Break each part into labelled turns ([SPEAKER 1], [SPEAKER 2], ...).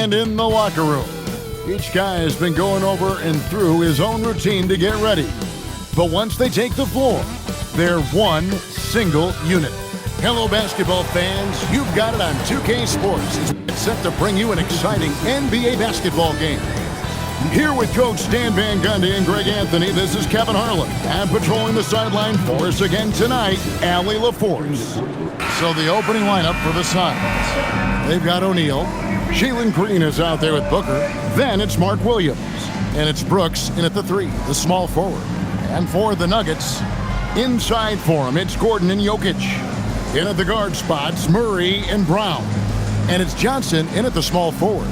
[SPEAKER 1] And in the locker room, each guy has been going over and through his own routine to get ready. But once they take the floor, they're one single unit. Hello, basketball fans. You've got it on 2K Sports. It's set to bring you an exciting NBA basketball game. Here with Coach Dan Van Gundy and Greg Anthony, this is Kevin Harlan. And patrolling the sideline for us again tonight, Allie LaForce. So the opening lineup for the Suns. They've got O'Neal. Jalen Green is out there with Booker. Then it's Mark Williams. And it's Brooks in at the 3, the small forward. And for the Nuggets, inside for him, it's Gordon and Jokic. In at the guard spots, Murray and Brown. And it's Johnson in at the small forward.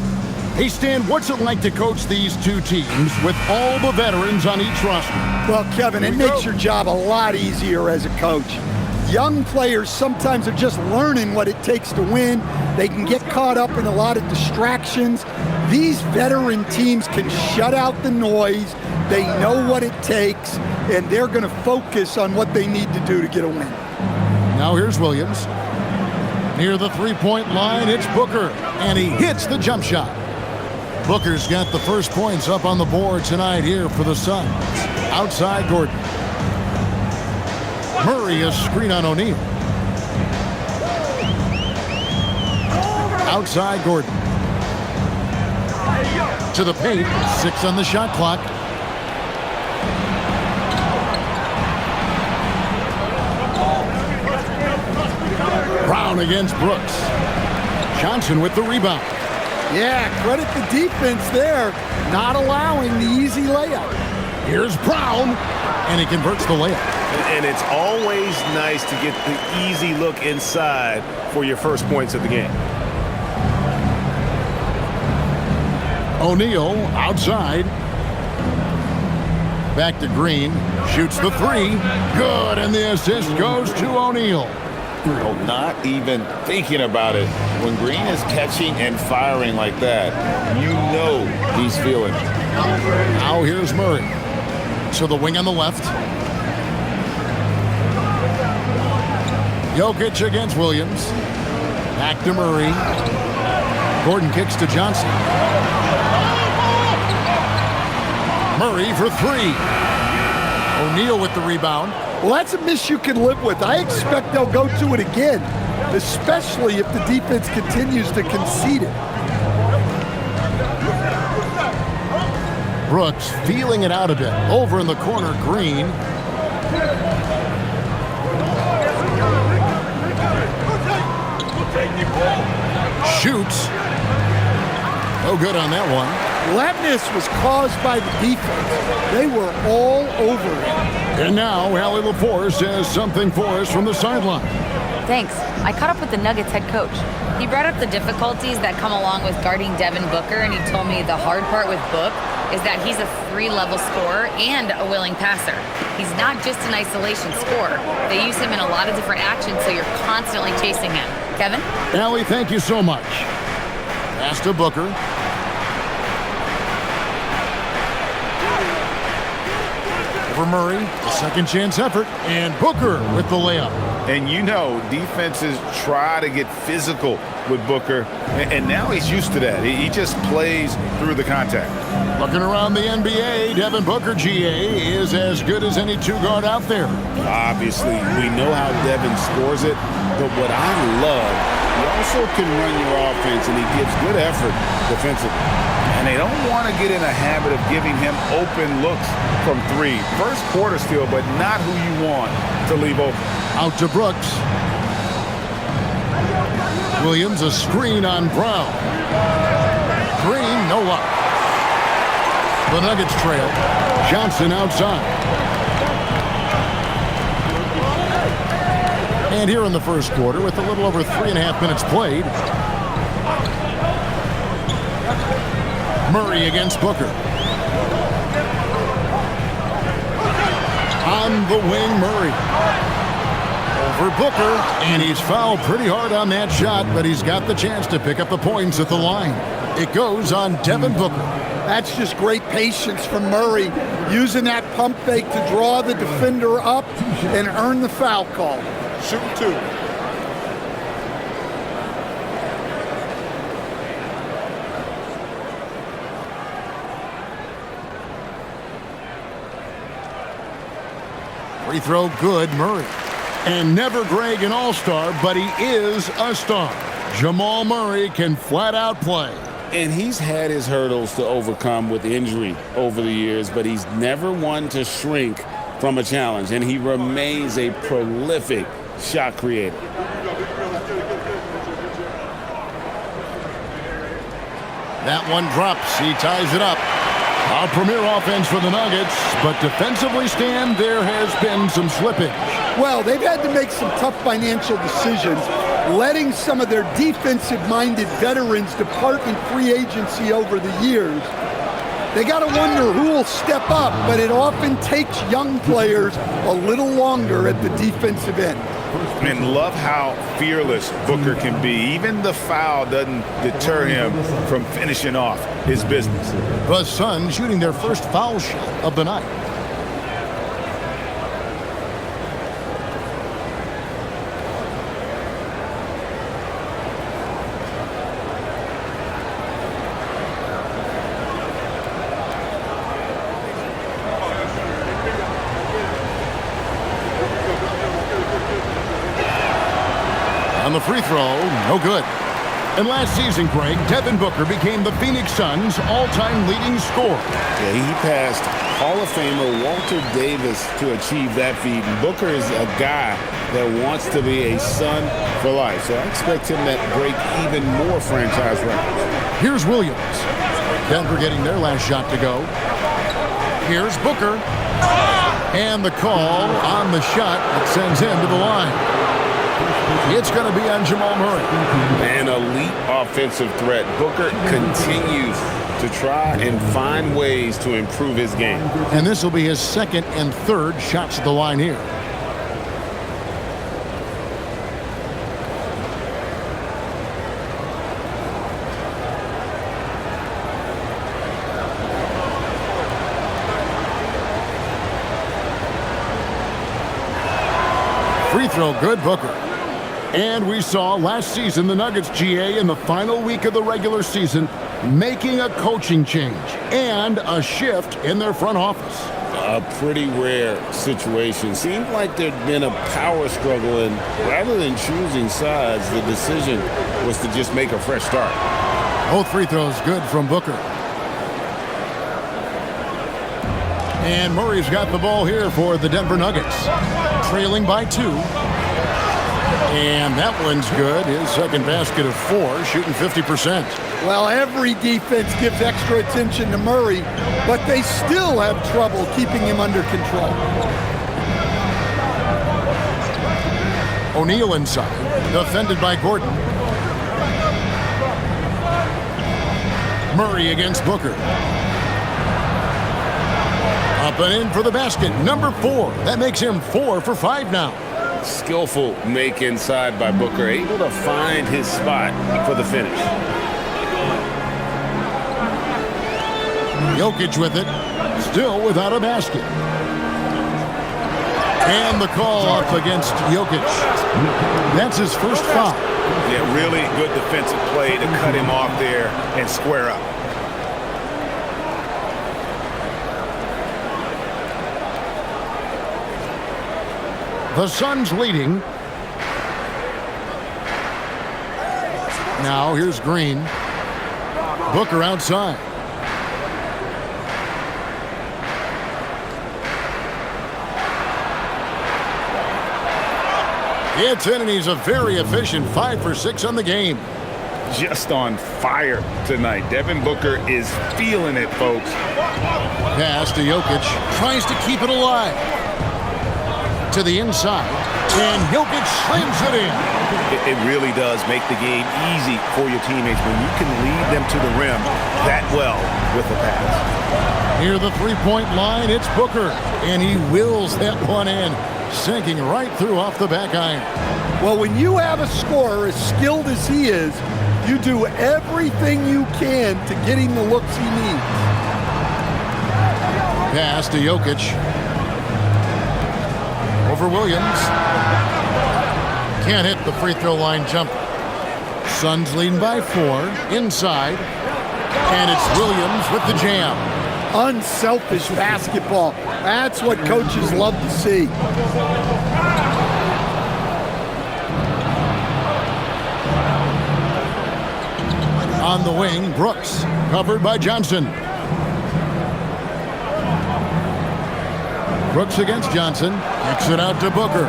[SPEAKER 1] Hey, Stan, what's it like to coach these two teams with all the veterans on each roster?
[SPEAKER 2] Well, Kevin, it makes your job a lot easier as a coach. Young players sometimes are just learning what it takes to win. They can get caught up in a lot of distractions. These veteran teams can shut out the noise. They know what it takes, and they're going to focus on what they need to do to get a win.
[SPEAKER 1] Now here's Williams. Near the three-point line, it's Booker, and he hits the jump shot. Booker's got the first points up on the board tonight here for the Suns. Outside Gordon. Murray a screen on O'Neal. Outside Gordon. To the paint, 6 on the shot clock. Brown against Brooks. Johnson with the rebound.
[SPEAKER 2] Yeah, credit the defense there, not allowing the easy layup.
[SPEAKER 1] Here's Brown, and he converts the layup.
[SPEAKER 3] And it's always nice to get the easy look inside for your first points of the game.
[SPEAKER 1] O'Neal outside. Back to Green. Shoots the 3. Good, and the assist goes to O'Neal.
[SPEAKER 4] Oh, not even thinking about it. When Green is catching and firing like that, you know he's feeling it.
[SPEAKER 1] Now here's Murray. To the wing on the left. Jokic against Williams. Back to Murray. Gordon kicks to Johnson. Murray for 3. O'Neal with the rebound.
[SPEAKER 2] Well, that's a miss you can live with. I expect they'll go to it again, especially if the defense continues to concede it.
[SPEAKER 1] Brooks feeling it out a bit. Over in the corner, Green. Shoots. No good on that one.
[SPEAKER 2] That miss was caused by the defense. They were all over it.
[SPEAKER 1] And now, Allie LaForce has something for us from the sideline.
[SPEAKER 5] Thanks. I caught up with the Nuggets head coach. He brought up the difficulties that come along with guarding Devin Booker, and he told me the hard part with Book is that he's a 3-level scorer and a willing passer. He's not just an isolation scorer. They use him in a lot of different actions, so you're constantly chasing him. Kevin?
[SPEAKER 1] Allie, thank you so much. Pass to Booker. For Murray, a second chance effort, and Booker with the layup.
[SPEAKER 4] And you know, defenses try to get physical with Booker, and now he's used to that. He just plays through the contact.
[SPEAKER 1] Looking around the NBA, Devin Booker, GA, is as good as any 2-guard out there.
[SPEAKER 4] Obviously, we know how Devin scores it, but what I love, he also can run your offense, and he gives good effort defensively. And they don't want to get in a habit of giving him open looks from 3. First quarter still, but not who you want to leave open.
[SPEAKER 1] Out to Brooks. Williams, a screen on Brown. Green, no luck. The Nuggets trail. Johnson outside. And here in the first quarter, with a little over 3.5 minutes played, Murray against Booker. On the wing, Murray. Over Booker, and he's fouled pretty hard on that shot, but he's got the chance to pick up the points at the line. It goes on Devin Booker.
[SPEAKER 2] That's just great patience from Murray, using that pump fake to draw the defender up and earn the foul call.
[SPEAKER 4] Shooting 2.
[SPEAKER 1] Free throw good, Murray. And never Greg an all-star, but he is a star. Jamal Murray can flat out play.
[SPEAKER 4] And he's had his hurdles to overcome with injury over the years, but he's never one to shrink from a challenge, and he remains a prolific shot creator.
[SPEAKER 1] That one drops. He ties it up. A premier offense for the Nuggets, but defensively, Stan, there has been some slippage.
[SPEAKER 2] Well, they've had to make some tough financial decisions, letting some of their defensive-minded veterans depart in free agency over the years. They got to wonder who will step up, but it often takes young players a little longer at the defensive end.
[SPEAKER 3] And love how fearless Booker can be. Even the foul doesn't deter him from finishing off his business.
[SPEAKER 1] The Suns shooting their first foul shot of the night. On the free throw, no good. And last season, Greg, Devin Booker became the Phoenix Suns' all-time leading scorer.
[SPEAKER 4] Yeah, he passed Hall of Famer Walter Davis to achieve that feat. And Booker is a guy that wants to be a Sun for life. So I expect him to break even more franchise records.
[SPEAKER 1] Here's Williams. Denver getting their last shot to go. Here's Booker. And the call on the shot that sends him to the line. It's going to be on Jamal Murray.
[SPEAKER 4] An elite offensive threat. Booker continues to try and find ways to improve his game.
[SPEAKER 1] And this will be his second and third shots at the line here. Free throw good, Booker. And we saw last season the Nuggets GA in the final week of the regular season making a coaching change and a shift in their front office.
[SPEAKER 4] A pretty rare situation. Seemed like there'd been a power struggle, and rather than choosing sides, the decision was to just make a fresh start.
[SPEAKER 1] Both free throws good from Booker. And Murray's got the ball here for the Denver Nuggets. Trailing by 2. And that one's good. His second basket of 4, shooting 50%.
[SPEAKER 2] Well, every defense gives extra attention to Murray, but they still have trouble keeping him under control.
[SPEAKER 1] O'Neal inside, defended by Gordon. Murray against Booker. Up and in for the basket, number 4. That makes him 4 for 5 now.
[SPEAKER 4] Skillful make inside by Booker, able to find his spot for the finish.
[SPEAKER 1] Jokic with it, still without a basket. And the call up against Jokic. That's his first foul.
[SPEAKER 3] Yeah, really good defensive play to cut him off there and square up.
[SPEAKER 1] The Suns leading. Now here's Green. Booker outside. It's in, and he's a very efficient 5 for 6 on the game.
[SPEAKER 3] Just on fire tonight. Devin Booker is feeling it, folks.
[SPEAKER 1] Pass to Jokic. Tries to keep it alive. To the inside. And Jokic slams it in.
[SPEAKER 3] It really does make the game easy for your teammates when you can lead them to the rim that well with the pass.
[SPEAKER 1] Near the three-point line, it's Booker. And he wills that one in. Sinking right through off the back iron.
[SPEAKER 2] Well, when you have a scorer as skilled as he is, you do everything you can to get him the looks he needs.
[SPEAKER 1] Pass to Jokic. Over Williams. Can't hit the free throw line jumper. Suns leading by 4. Inside. And it's Williams with the jam.
[SPEAKER 2] unselfish basketball. That's what coaches love to see.
[SPEAKER 1] On the wing, Brooks, covered by Johnson. Brooks against Johnson, kicks it out to Booker.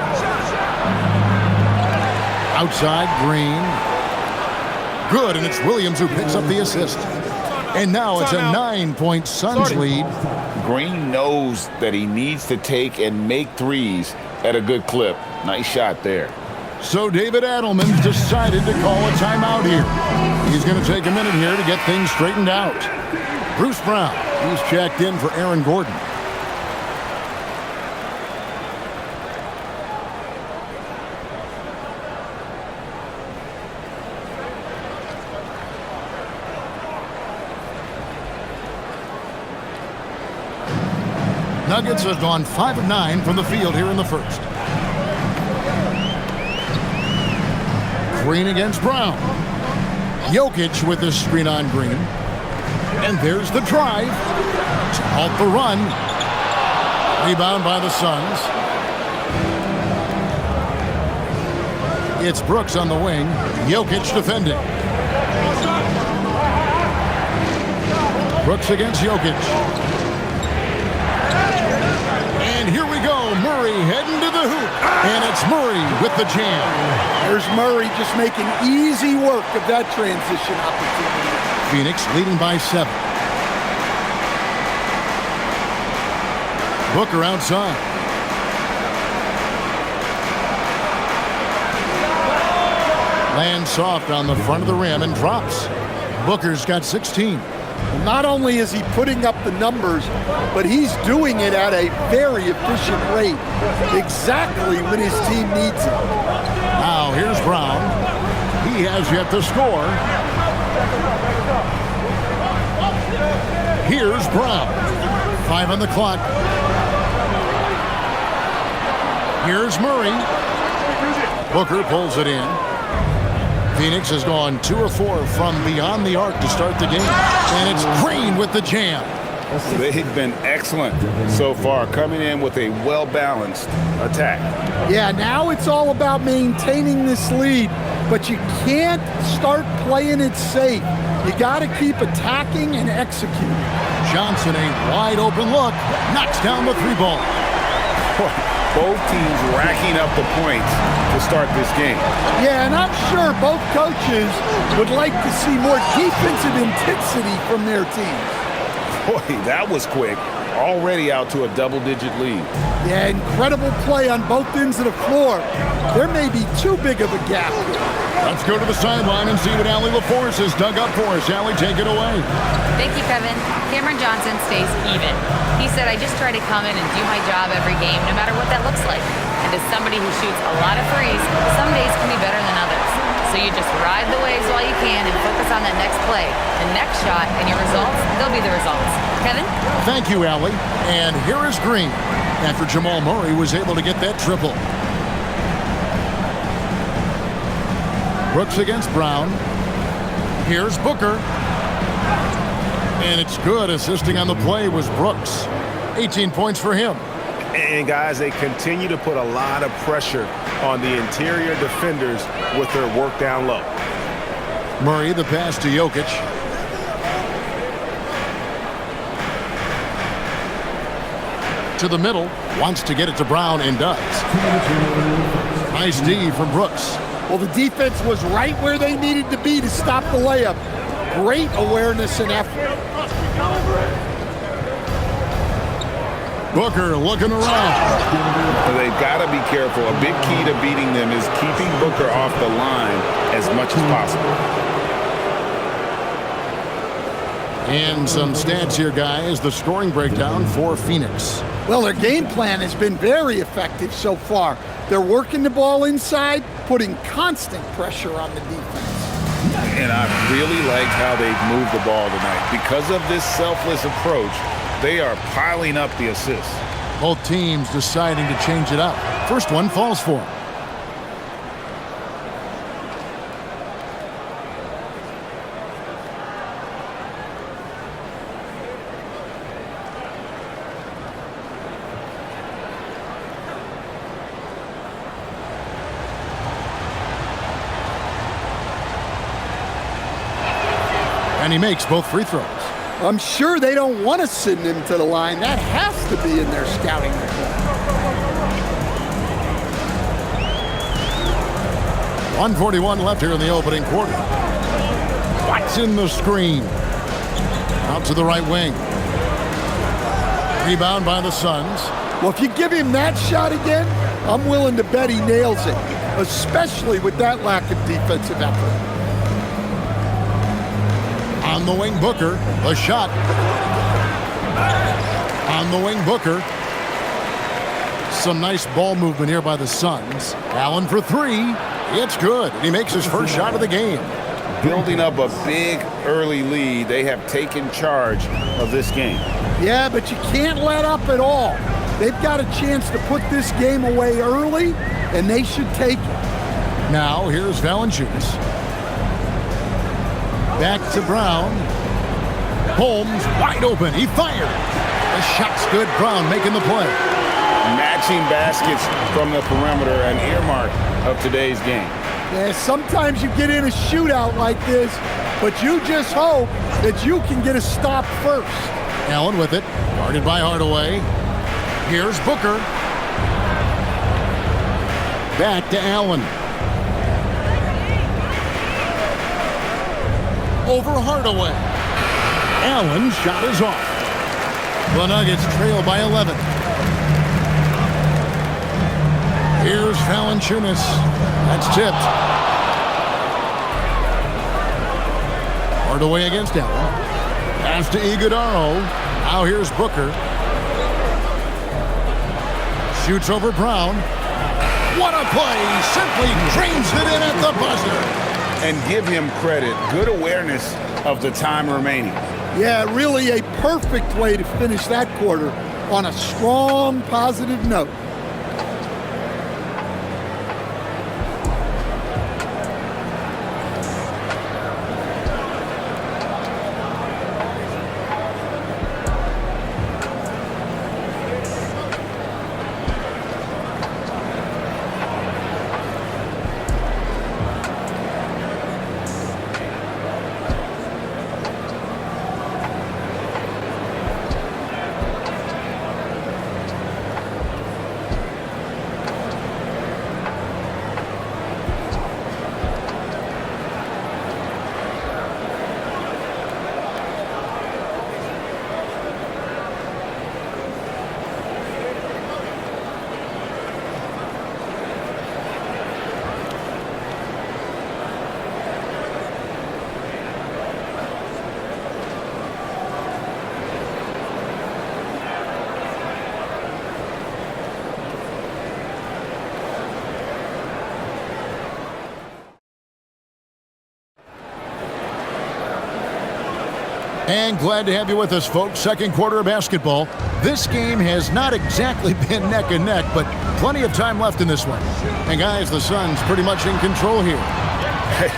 [SPEAKER 1] Outside, Green. Good, and it's Williams who picks up the assist. And now it's a 9-point Suns lead.
[SPEAKER 4] Green knows that he needs to take and make threes at a good clip. Nice shot there.
[SPEAKER 1] So David Adelman's decided to call a timeout here. He's going to take a minute here to get things straightened out. Bruce Brown, he's checked in for Aaron Gordon. Nuggets have gone 5 of 9 from the field here in the first. Green against Brown. Jokic with the screen on Green. And there's the drive to halt the run. Rebound by the Suns. It's Brooks on the wing. Jokic defending. Brooks against Jokic. And here we go. Murray heading to the hoop. And it's Murray with the jam.
[SPEAKER 2] There's Murray just making easy work of that transition opportunity.
[SPEAKER 1] Phoenix leading by 7. Booker outside. Lands soft on the front of the rim and drops. Booker's got 16.
[SPEAKER 2] Not only is he putting up the numbers, but he's doing it at a very efficient rate, exactly when his team needs it.
[SPEAKER 1] Now here's Brown. He has yet to score. Here's Brown. 5 on the clock. Here's Murray. Booker pulls it in. Phoenix has gone 2 of 4 from beyond the arc to start the game. And it's Green with the jam.
[SPEAKER 4] They've been excellent so far, coming in with a well-balanced attack.
[SPEAKER 2] Yeah, now it's all about maintaining this lead, but you can't start playing it safe. You got to keep attacking and executing.
[SPEAKER 1] Johnson, a wide open look, knocks down the 3-ball.
[SPEAKER 4] Both teams racking up the points to start this game.
[SPEAKER 2] Yeah, and I'm sure both coaches would like to see more defensive intensity from their teams.
[SPEAKER 4] Boy, that was quick. Already out to a double-digit lead.
[SPEAKER 2] Yeah, incredible play on both ends of the floor. There may be too big of a gap here.
[SPEAKER 1] Let's go to the sideline and see what Allie LaForce has dug up for us. Allie, take it away.
[SPEAKER 5] Thank you, Kevin. Cameron Johnson stays even. He said, I just try to come in and do my job every game, no matter what that looks like. And as somebody who shoots a lot of threes, some days can be better than others. So you just ride the waves while you can and focus on that next play. The next shot and your results, they'll be the results. Kevin?
[SPEAKER 1] Thank you, Allie. And here is Green after Jamal Murray was able to get that triple. Brooks against Brown. Here's Booker. And it's good. Assisting on the play was Brooks. 18 points for him.
[SPEAKER 3] And guys, they continue to put a lot of pressure on the interior defenders with their work down low.
[SPEAKER 1] Murray, the pass to Jokic. To the middle, wants to get it to Brown and does. Nice D from Brooks.
[SPEAKER 2] Well, the defense was right where they needed to be to stop the layup. Great awareness and effort.
[SPEAKER 1] Booker looking around.
[SPEAKER 4] They've got to be careful. A big key to beating them is keeping Booker off the line as much as possible.
[SPEAKER 1] And some stats here, guys. The scoring breakdown for Phoenix.
[SPEAKER 2] Well, their game plan has been very effective so far. They're working the ball inside, putting constant pressure on the defense.
[SPEAKER 4] And I really like how they've moved the ball tonight. Because of this selfless approach, they are piling up the assists.
[SPEAKER 1] Both teams deciding to change it up. First one falls for them. And he makes both free throws.
[SPEAKER 2] I'm sure they don't want to send him to the line. That has to be in their scouting report.
[SPEAKER 1] 1:41 left here in the opening quarter. What's in the screen? Out to the right wing. Rebound by the Suns.
[SPEAKER 2] Well, if you give him that shot again, I'm willing to bet he nails it, especially with that lack of defensive effort.
[SPEAKER 1] On the wing, Booker. The shot. On the wing, Booker. Some nice ball movement here by the Suns. Allen for three. It's good. He makes his first shot of the game.
[SPEAKER 4] Building up a big early lead, they have taken charge of this game.
[SPEAKER 2] Yeah, but you can't let up at all. They've got a chance to put this game away early, and they should take it.
[SPEAKER 1] Now, here's Valanciunas. Back to Brown. Holmes wide open. He fired. The shot's good. Brown making the play.
[SPEAKER 4] Matching baskets from the perimeter, an earmark of today's game.
[SPEAKER 2] Yeah, sometimes you get in a shootout like this, but you just hope that you can get a stop first.
[SPEAKER 1] Allen with it. Guarded by Hardaway. Here's Booker. Back to Allen. Over Hardaway. Allen's shot is off. The Nuggets trail by 11. Here's Valanciunas. That's tipped. Hardaway against Allen. Pass to Iguodala. Now here's Booker. Shoots over Brown. What a play! Simply drains it in at the buzzer.
[SPEAKER 4] And give him credit. Good awareness of the time remaining.
[SPEAKER 2] Yeah, really a perfect way to finish that quarter on a strong, positive note.
[SPEAKER 1] And glad to have you with us, folks. Second quarter of basketball. This game has not exactly been neck and neck, but plenty of time left in this one. And guys, the Suns pretty much in control here.
[SPEAKER 4] Hey,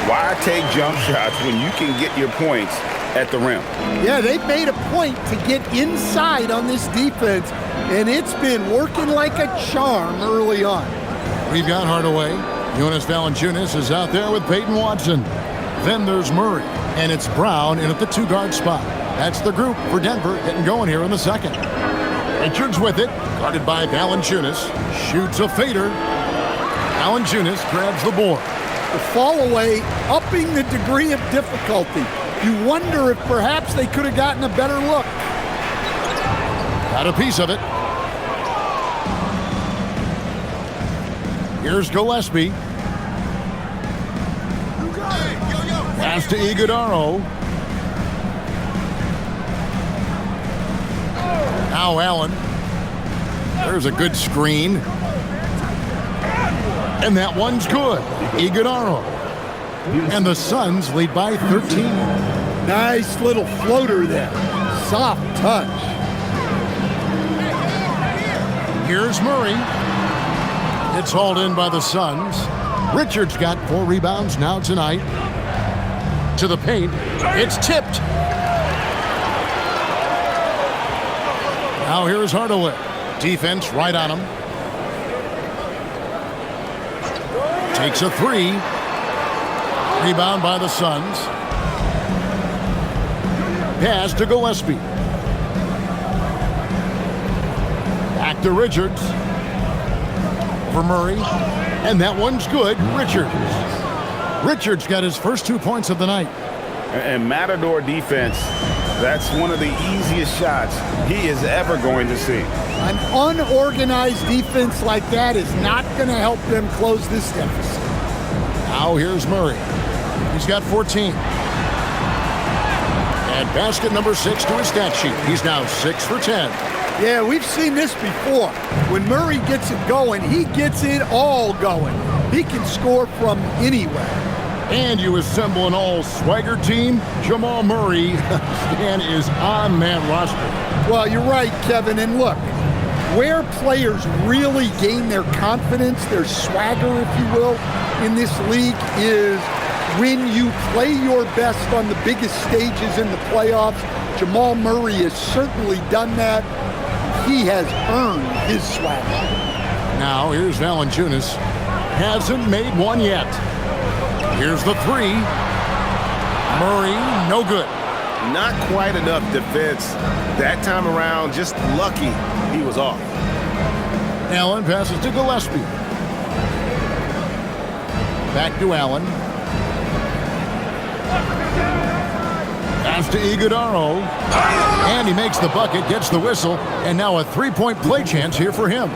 [SPEAKER 4] why take jump shots when you can get your points at the rim?
[SPEAKER 2] Yeah, they've made a point to get inside on this defense, and it's been working like a charm early on.
[SPEAKER 1] We've got Hardaway. Jonas Valanciunas is out there with Peyton Watson. Then there's Murray. And it's Brown in at the two-guard spot. That's the group for Denver getting going here in the second. Richards with it, guarded by Valanciunas. Shoots a fader. Valanciunas grabs the board.
[SPEAKER 2] The fall away, upping the degree of difficulty. You wonder if perhaps they could have gotten a better look.
[SPEAKER 1] Got a piece of it. Here's Gillespie. Pass to Iguodala. Now Allen. There's a good screen. And that one's good. Iguodala. And the Suns lead by 13.
[SPEAKER 2] Nice little floater there. Soft touch.
[SPEAKER 1] Here's Murray. It's hauled in by the Suns. Richards got 4 rebounds now tonight. To the paint. It's tipped. Now here's Hardaway. Defense right on him. Takes a 3. Rebound by the Suns. Pass to Gillespie. Back to Richards. For Murray. And that one's good. Richards got his first 2 points of the night.
[SPEAKER 4] And Matador defense, that's one of the easiest shots he is ever going to see.
[SPEAKER 2] An unorganized defense like that is not going to help them close this deficit.
[SPEAKER 1] Now here's Murray. He's got 14. And basket number 6 to his stat sheet. He's now 6 for 10.
[SPEAKER 2] Yeah, we've seen this before. When Murray gets it going, he gets it all going. He can score from anywhere.
[SPEAKER 1] And you assemble an all-swagger team. Jamal Murray, Stan, is on that roster.
[SPEAKER 2] Well, you're right, Kevin. And look, where players really gain their confidence, their swagger, if you will, in this league is when you play your best on the biggest stages in the playoffs. Jamal Murray has certainly done that. He has earned his swagger.
[SPEAKER 1] Now here's Valanciunas. Hasn't made one yet. Here's the 3. Murray, no good.
[SPEAKER 3] Not quite enough defense that time around. Just lucky he was off.
[SPEAKER 1] Allen passes to Gillespie. Back to Allen. Pass to Iguodala. And he makes the bucket, gets the whistle, and now a 3-point play chance here for him.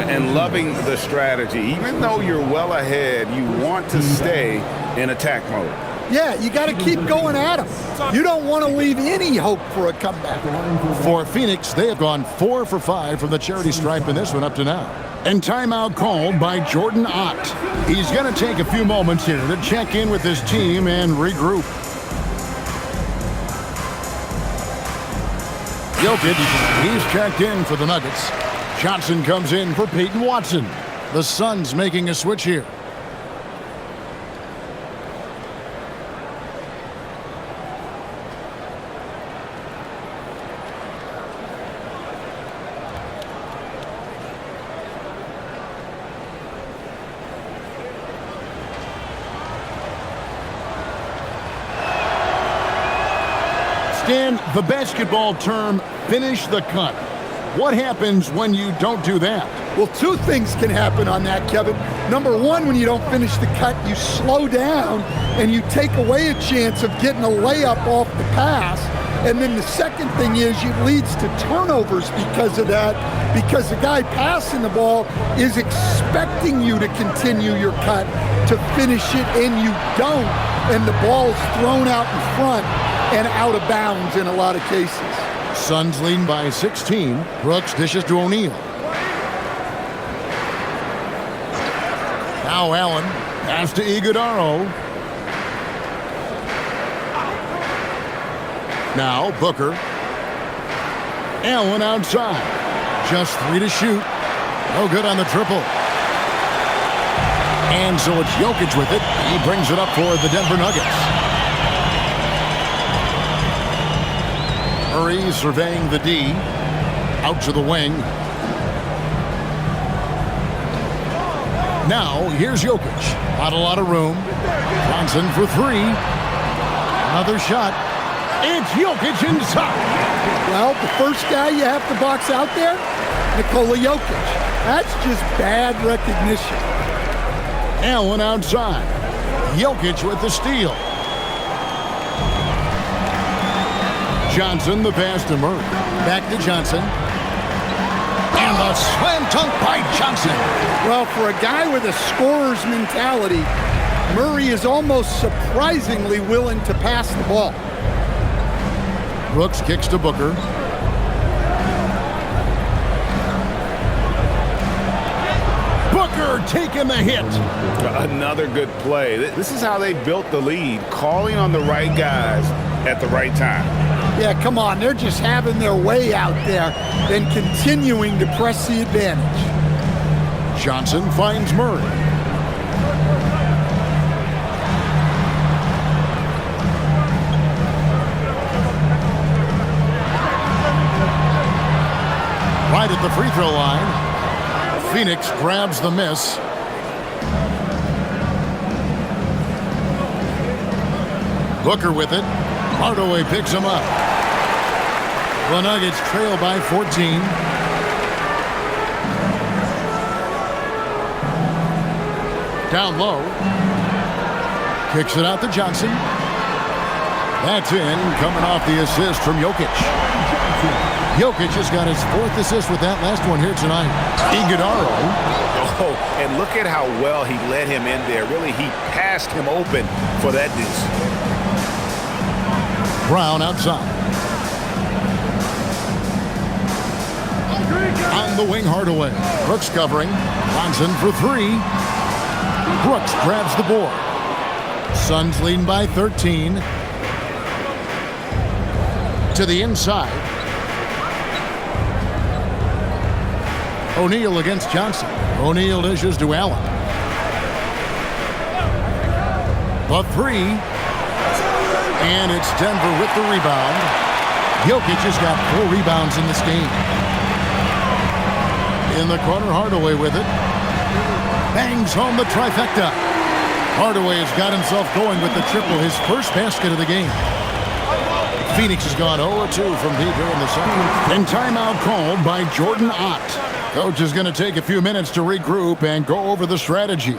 [SPEAKER 4] And loving the strategy. Even though you're well ahead, you want to stay in attack mode.
[SPEAKER 2] Yeah, you got to keep going at him. You don't want to leave any hope for a comeback.
[SPEAKER 1] For Phoenix, they have gone 4 for 5 from the charity stripe in this one up to now. And timeout called by Jordan Ott. He's going to take a few moments here to check in with his team and regroup. Jokic, he's checked in for the Nuggets. Johnson comes in for Peyton Watson. The Suns making a switch here. Stan, the basketball term, finish the cut. What happens when you don't do that?
[SPEAKER 2] Well, 2 things can happen on that, Kevin. Number 1, when you don't finish the cut, you slow down and you take away a chance of getting a layup off the pass. And then the second thing is it leads to turnovers because of that, because the guy passing the ball is expecting you to continue your cut, to finish it, and you don't. And the ball's thrown out in front and out of bounds in a lot of cases.
[SPEAKER 1] Suns leading by 16. Brooks dishes to O'Neal. Now Allen. Pass to Iguodala. Now Booker. Allen outside. Just 3 to shoot. No good on the triple. And so it's Jokic with it. He brings it up for the Denver Nuggets. Murray surveying the D. Out to the wing. Now, here's Jokic. Not a lot of room. Johnson for 3. Another shot. It's Jokic inside.
[SPEAKER 2] Well, the first guy you have to box out there, Nikola Jokic. That's just bad recognition.
[SPEAKER 1] Allen outside. Jokic with the steal. Johnson, the pass to Murray. Back to Johnson. And the slam dunk by Johnson.
[SPEAKER 2] Well, for a guy with a scorer's mentality, Murray is almost surprisingly willing to pass the ball.
[SPEAKER 1] Brooks kicks to Booker. Booker taking the hit.
[SPEAKER 4] Another good play. This is how they built the lead, calling on the right guys at the right time.
[SPEAKER 2] Yeah, come on. They're just having their way out there and continuing to press the advantage.
[SPEAKER 1] Johnson finds Murray. Right at the free throw line. Phoenix grabs the miss. Booker with it. Hardaway picks him up. The Nuggets trail by 14. Down low. Kicks it out to Johnson. That's in, coming off the assist from Jokic. Jokic has got his 4th assist with that last one here tonight. Iguodala.
[SPEAKER 3] Oh, and look at how well he led him in there. Really, he passed him open for that deuce.
[SPEAKER 1] Brown outside. On the wing, Hardaway. Brooks covering. Johnson for 3. Brooks grabs the board. Suns leading by 13. To the inside. O'Neal against Johnson. O'Neal dishes to Allen. The 3. And it's Denver with the rebound. Jokic has got 4 rebounds in this game. In the corner, Hardaway with it. Bangs home the trifecta. Hardaway has got himself going with the triple, his first basket of the game. Phoenix has gone 0-2 from deep here in the second. And timeout called by Jordan Ott. Coach is going to take a few minutes to regroup and go over the strategy.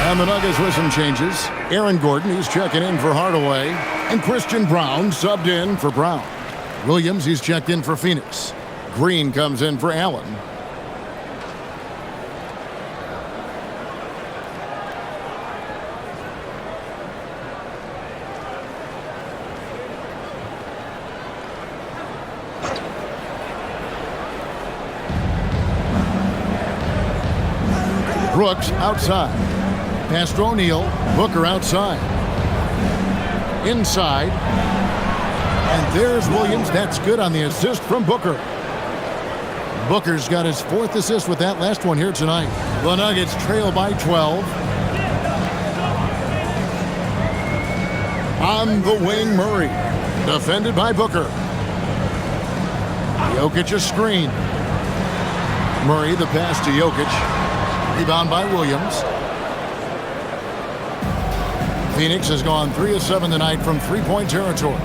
[SPEAKER 1] And the Nuggets with some changes. Aaron Gordon, he's checking in for Hardaway. And Christian Braun subbed in for Brown. Williams, he's checked in for Phoenix. Green comes in for Allen. Brooks outside. Pass to O'Neal. Booker outside. Inside. And there's Williams. That's good on the assist from Booker. Booker's got his 4th assist with that last one here tonight. The Nuggets trail by 12. On the wing, Murray. Defended by Booker. Jokic a screen. Murray the pass to Jokic. Rebound by Williams. Phoenix has gone 3 of 7 tonight from 3-point territory.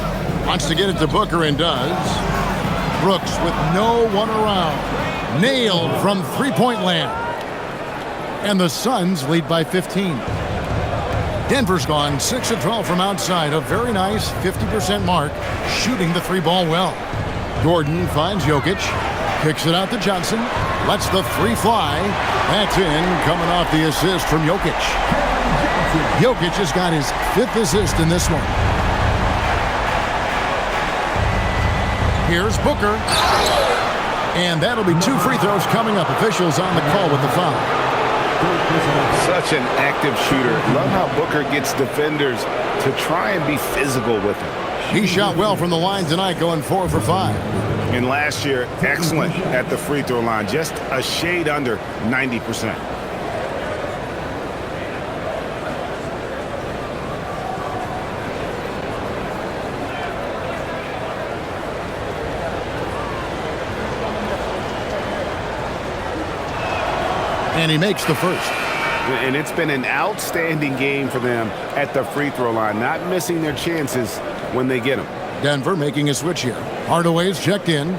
[SPEAKER 1] Wants to get it to Booker and does. Brooks with no one around. Nailed from 3-point land. And the Suns lead by 15. Denver's gone 6 of 12 from outside. A very nice 50% mark. Shooting the 3-ball well. Gordon finds Jokic. Kicks it out to Johnson. Lets the 3 fly. That's in, coming off the assist from Jokic. Jokic has got his 5th assist in this one. Here's Booker. And that'll be 2 free throws coming up. Officials on the call with the foul.
[SPEAKER 3] Such an active shooter. Love how Booker gets defenders to try and be physical with him.
[SPEAKER 1] He shot well from the line tonight, going 4 for 5.
[SPEAKER 3] And last year, excellent at the free throw line. Just a shade under 90%.
[SPEAKER 1] And he makes the first.
[SPEAKER 3] And it's been an outstanding game for them at the free throw line, not missing their chances when they get them.
[SPEAKER 1] Denver making a switch here. Hardaway's checked in.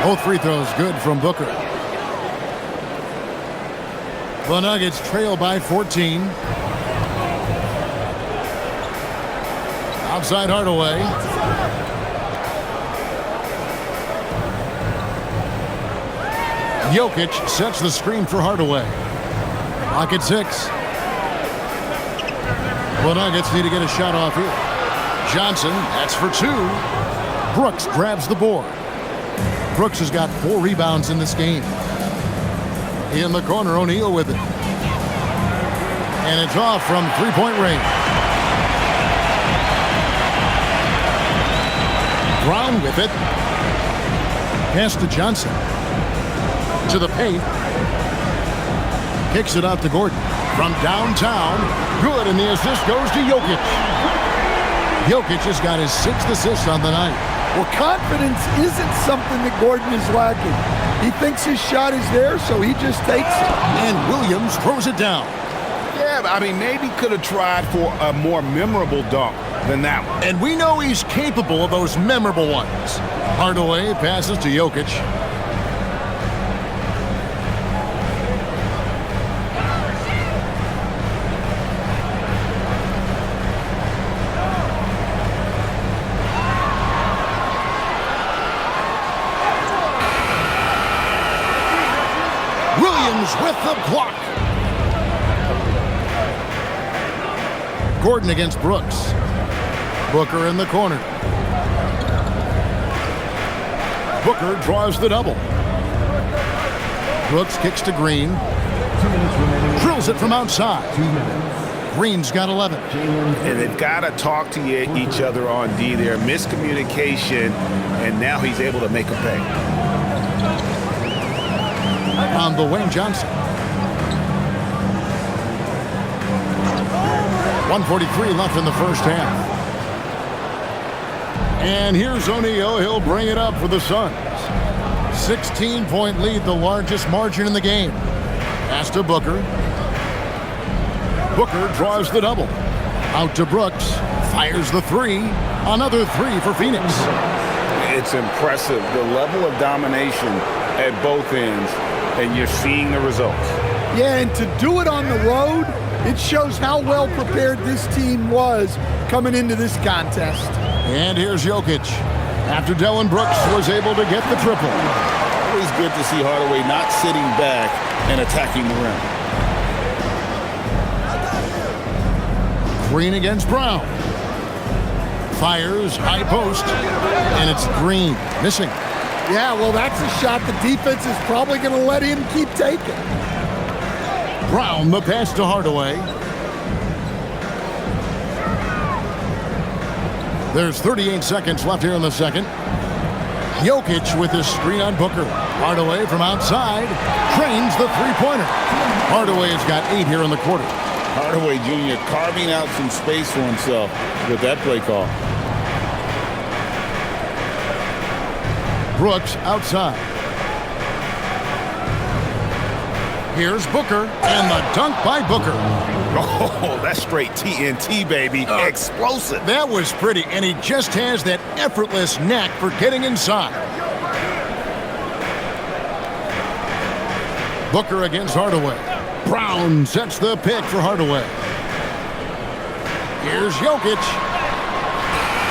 [SPEAKER 1] Both free throws good from Booker. The Nuggets trail by 14. Outside Hardaway. Jokic sets the screen for Hardaway. Clock at 6. The Nuggets need to get a shot off here. Johnson, that's for 2. Brooks grabs the board. Brooks has got 4 rebounds in this game. In the corner, O'Neal with it. And it's off from 3-point range. Brown with it. Pass to Johnson. To the paint. Kicks it out to Gordon. From downtown. Good, and the assist goes to Jokic. Jokic has got his 6th assist on the night.
[SPEAKER 2] Well, confidence isn't something that Gordon is lacking. He thinks his shot is there, so he just takes it.
[SPEAKER 1] And Williams throws it down.
[SPEAKER 3] Yeah, I mean, maybe could have tried for a more memorable dunk than that one.
[SPEAKER 1] And we know he's capable of those memorable ones. Hardaway passes to Jokic. Williams with the block. Gordon against Brooks. Booker in the corner. Booker draws the double. Brooks kicks to Green. Drills it from outside. Green's got 11.
[SPEAKER 3] And they've got to talk to each other on D there. Miscommunication, and now he's able to make a pay.
[SPEAKER 1] On the Wayne Johnson. 1:43 left in the first half. And here's O'Neal. He'll bring it up for the Suns. 16-point lead, the largest margin in the game. Pass to Booker. Booker draws the double. Out to Brooks. Fires the three. Another three for Phoenix.
[SPEAKER 4] It's impressive, the level of domination at both ends, and you're seeing the results.
[SPEAKER 2] Yeah, and to do it on the road, it shows how well prepared this team was coming into this contest.
[SPEAKER 1] And here's Jokic. After Dillon Brooks was able to get the triple.
[SPEAKER 4] Always good to see Hardaway not sitting back and attacking the rim.
[SPEAKER 1] Green against Brown. Fires, high post, and it's Green. Missing.
[SPEAKER 2] Yeah, well, that's a shot the defense is probably going to let him keep taking.
[SPEAKER 1] Brown, the pass to Hardaway. There's 38 seconds left here in the second. Jokic with his screen on Booker. Hardaway from outside. Trains the three-pointer. Hardaway's got 8 here in the quarter.
[SPEAKER 4] Hardaway Jr. carving out some space for himself with that play call.
[SPEAKER 1] Brooks outside. Here's Booker, and the dunk by Booker.
[SPEAKER 3] Oh, that's straight TNT, baby. Explosive.
[SPEAKER 1] That was pretty, and he just has that effortless knack for getting inside. Booker against Hardaway. Brown sets the pick for Hardaway. Here's Jokic.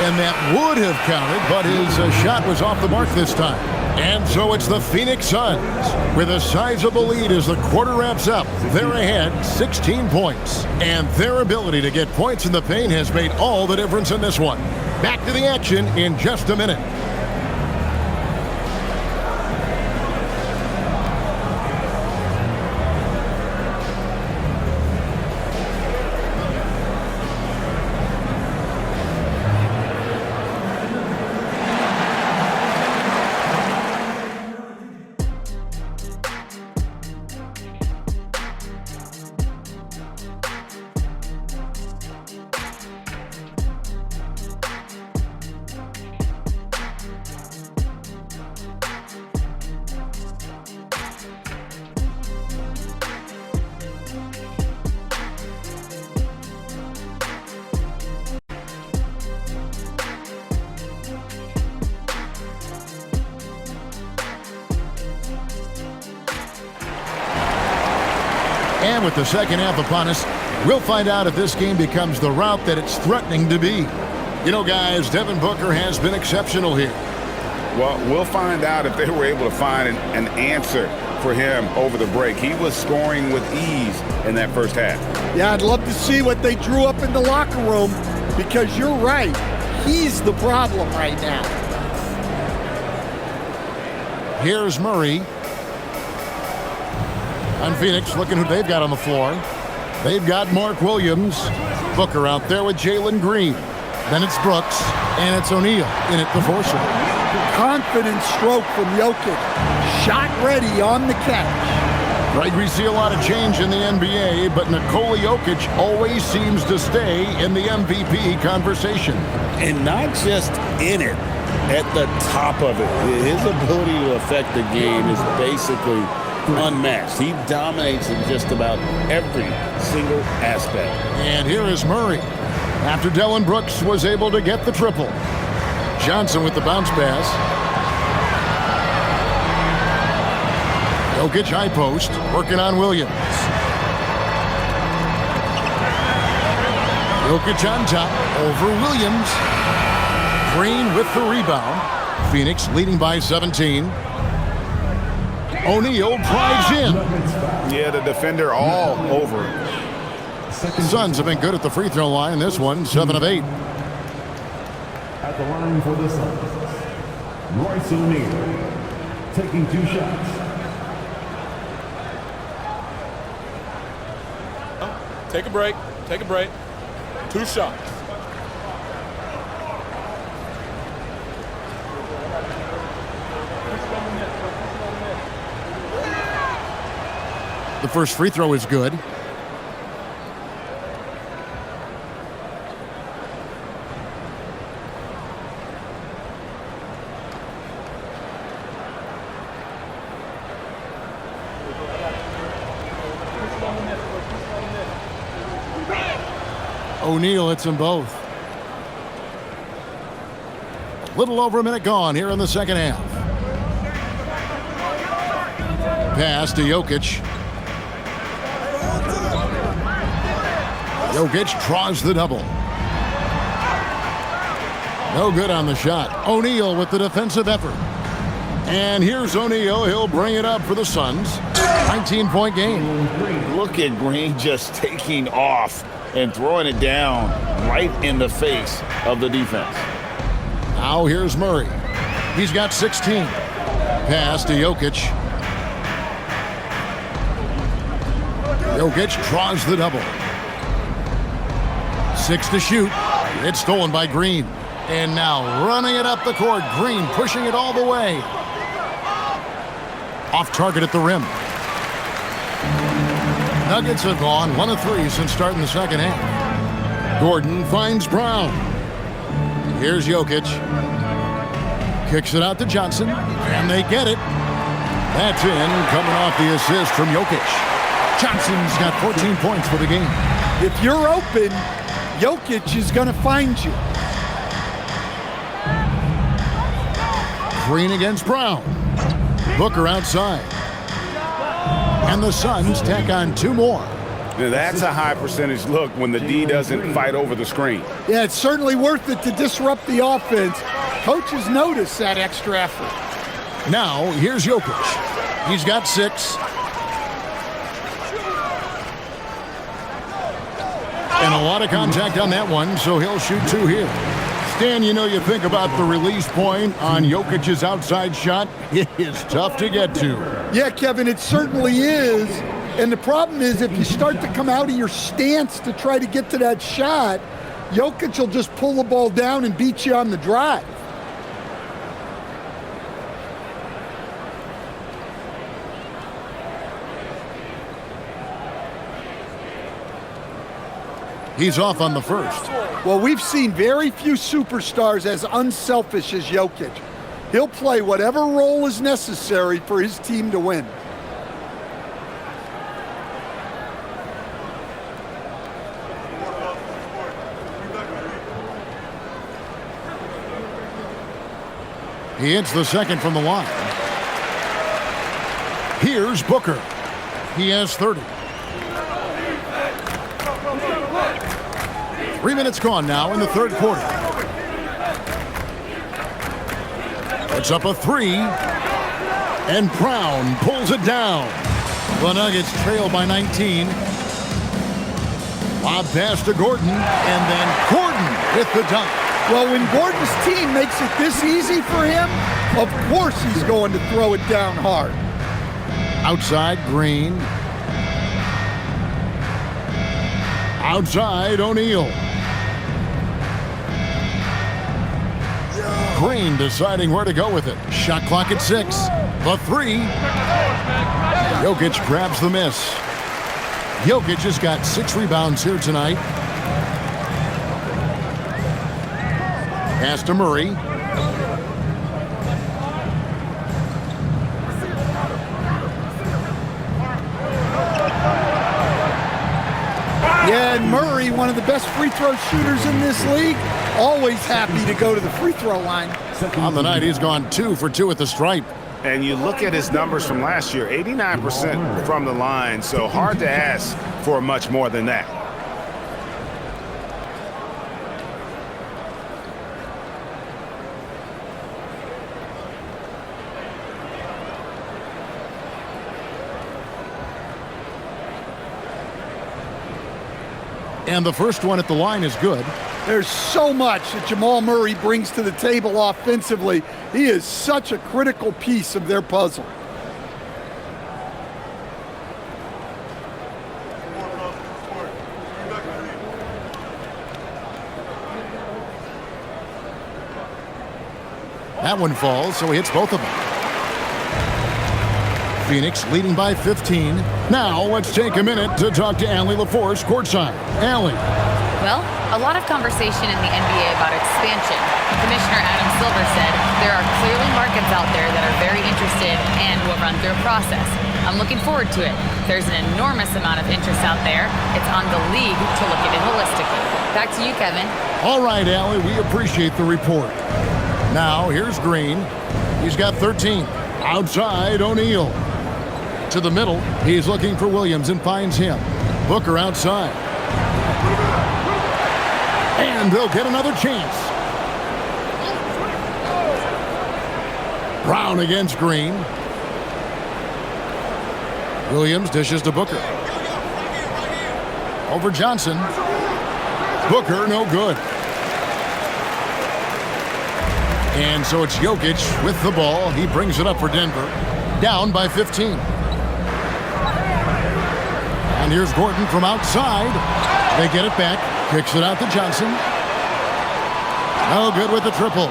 [SPEAKER 1] And that would have counted, but his shot was off the mark this time. And so it's the Phoenix Suns with a sizable lead as the quarter wraps up. They're ahead 16 points. And their ability to get points in the paint has made all the difference in this one. Back to the action in just a minute. And with the second half upon us, we'll find out if this game becomes the route that it's threatening to be. You know, guys, Devin Booker has been exceptional here.
[SPEAKER 4] Well, we'll find out if they were able to find an answer for him over the break. He was scoring with ease in that first half.
[SPEAKER 2] Yeah, I'd love to see what they drew up in the locker room, because you're right. He's the problem right now.
[SPEAKER 1] Here's Murray. And Phoenix looking who they've got on the floor. They've got Mark Williams. Booker out there with Jalen Green. Then it's Brooks, and it's O'Neal in at the force.
[SPEAKER 2] Confident stroke from Jokic. Shot ready on the catch.
[SPEAKER 1] Right, we see a lot of change in the NBA, but Nikola Jokic always seems to stay in the MVP conversation.
[SPEAKER 4] And not just in it, at the top of it. His ability to affect the game is basically unmatched. He dominates in just about every single aspect.
[SPEAKER 1] And here is Murray. After Dillon Brooks was able to get the triple. Johnson with the bounce pass. Jokic high post, working on Williams. Jokic on top, over Williams. Green with the rebound. Phoenix leading by 17. O'Neal drives in.
[SPEAKER 3] Yeah, the defender all over.
[SPEAKER 1] Suns have been good at the free throw line. This one, 7 of 8.
[SPEAKER 6] At the line for the Suns, Royce O'Neal taking 2 shots.
[SPEAKER 7] Take a break. Take a break. 2 shots.
[SPEAKER 1] The first free throw is good. O'Neal hits them both. A little over a minute gone here in the second half. Pass to Jokic. Jokic draws the double. No good on the shot. O'Neal with the defensive effort. And here's O'Neal. He'll bring it up for the Suns. 19-point game.
[SPEAKER 3] Look at Green just taking off and throwing it down right in the face of the defense.
[SPEAKER 1] Now here's Murray. He's got 16. Pass to Jokic. Jokic draws the double. 6 to shoot. It's stolen by Green. And now running it up the court. Green pushing it all the way. Off target at the rim. Nuggets have gone 1 of 3 since starting the second half. Gordon finds Brown. Here's Jokic. Kicks it out to Johnson. And they get it. That's in, coming off the assist from Jokic. Johnson's got 14 points for the game.
[SPEAKER 2] If you're open, Jokic is going to find you.
[SPEAKER 1] Green against Brown. Booker outside. And the Suns tack on 2 more.
[SPEAKER 3] Now that's a high percentage look when the D doesn't fight over the screen.
[SPEAKER 2] Yeah, it's certainly worth it to disrupt the offense. Coaches notice that extra effort.
[SPEAKER 1] Now, here's Jokic. He's got 6. And a lot of contact on that one, so he'll shoot 2 here. Stan, you know, you think about the release point on Jokic's outside shot. It is tough to get to.
[SPEAKER 2] Yeah, Kevin, it certainly is. And the problem is if you start to come out of your stance to try to get to that shot, Jokic will just pull the ball down and beat you on the drive.
[SPEAKER 1] He's off on the first.
[SPEAKER 2] Well, we've seen very few superstars as unselfish as Jokic. He'll play whatever role is necessary for his team to win.
[SPEAKER 1] He hits the second from the line. Here's Booker. He has 30. 3 minutes gone now in the third quarter. It's up a 3. And Brown pulls it down. The Nuggets trail by 19. Lob pass to Gordon. And then Gordon with the dunk.
[SPEAKER 2] Well, when Gordon's team makes it this easy for him, of course he's going to throw it down hard.
[SPEAKER 1] Outside, Green. Outside, O'Neal. Green deciding where to go with it. Shot clock at 6. The 3. Jokic grabs the miss. Jokic has got 6 rebounds here tonight. Pass to Murray.
[SPEAKER 2] Yeah, and Murray, one of the best free throw shooters in this league, always happy to go to the free throw line.
[SPEAKER 1] On the night, he's gone 2 for 2 at the stripe.
[SPEAKER 4] And you look at his numbers from last year, 89% from the line, so hard to ask for much more than that.
[SPEAKER 1] And the first one at the line is good.
[SPEAKER 2] There's so much that Jamal Murray brings to the table offensively. He is such a critical piece of their puzzle.
[SPEAKER 1] That one falls, so he hits both of them. Phoenix leading by 15. Now let's take a minute to talk to Allie LaForce courtside. Allie.
[SPEAKER 5] Well, a lot of conversation in the NBA about expansion. Commissioner Adam Silver said there are clearly markets out there that are very interested and will run through a process. I'm looking forward to it. There's an enormous amount of interest out there. It's on the league to look at it holistically. Back to you, Kevin.
[SPEAKER 1] All right, Allie, we appreciate the report. Now, here's Green. He's got 13. Outside, O'Neal. To the middle, he's looking for Williams and finds him. Booker outside. And they'll get another chance. Brown against Green. Williams dishes to Booker. Over Johnson. Booker, no good. And so it's Jokic with the ball. He brings it up for Denver. Down by 15. And here's Gordon from outside. They get it back. Kicks it out to Johnson. No good with the triple.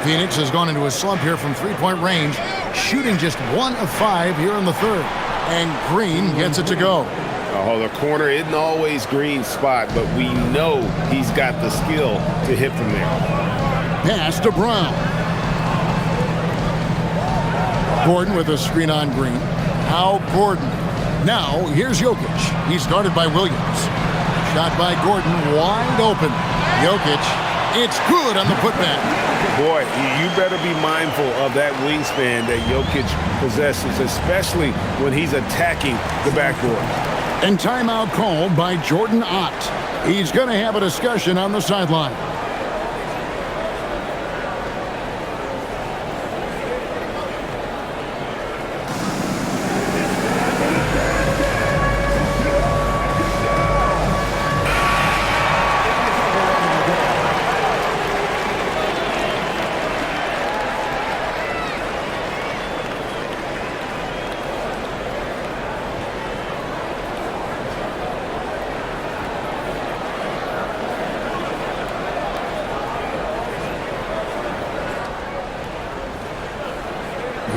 [SPEAKER 1] Phoenix has gone into a slump here from three-point range, shooting just 1 of 5 here in the third. And Green gets it to go.
[SPEAKER 4] Oh, the corner isn't always Green's spot, but we know he's got the skill to hit from there.
[SPEAKER 1] Pass to Brown. Gordon with a screen on Green. Now Gordon. Now here's Jokic. He's guarded by Williams. Shot by Gordon, wide open. Jokic, it's good on the putback.
[SPEAKER 4] Boy, you better be mindful of that wingspan that Jokic possesses, especially when he's attacking the backboard.
[SPEAKER 1] And timeout called by Jordan Ott. He's going to have a discussion on the sideline.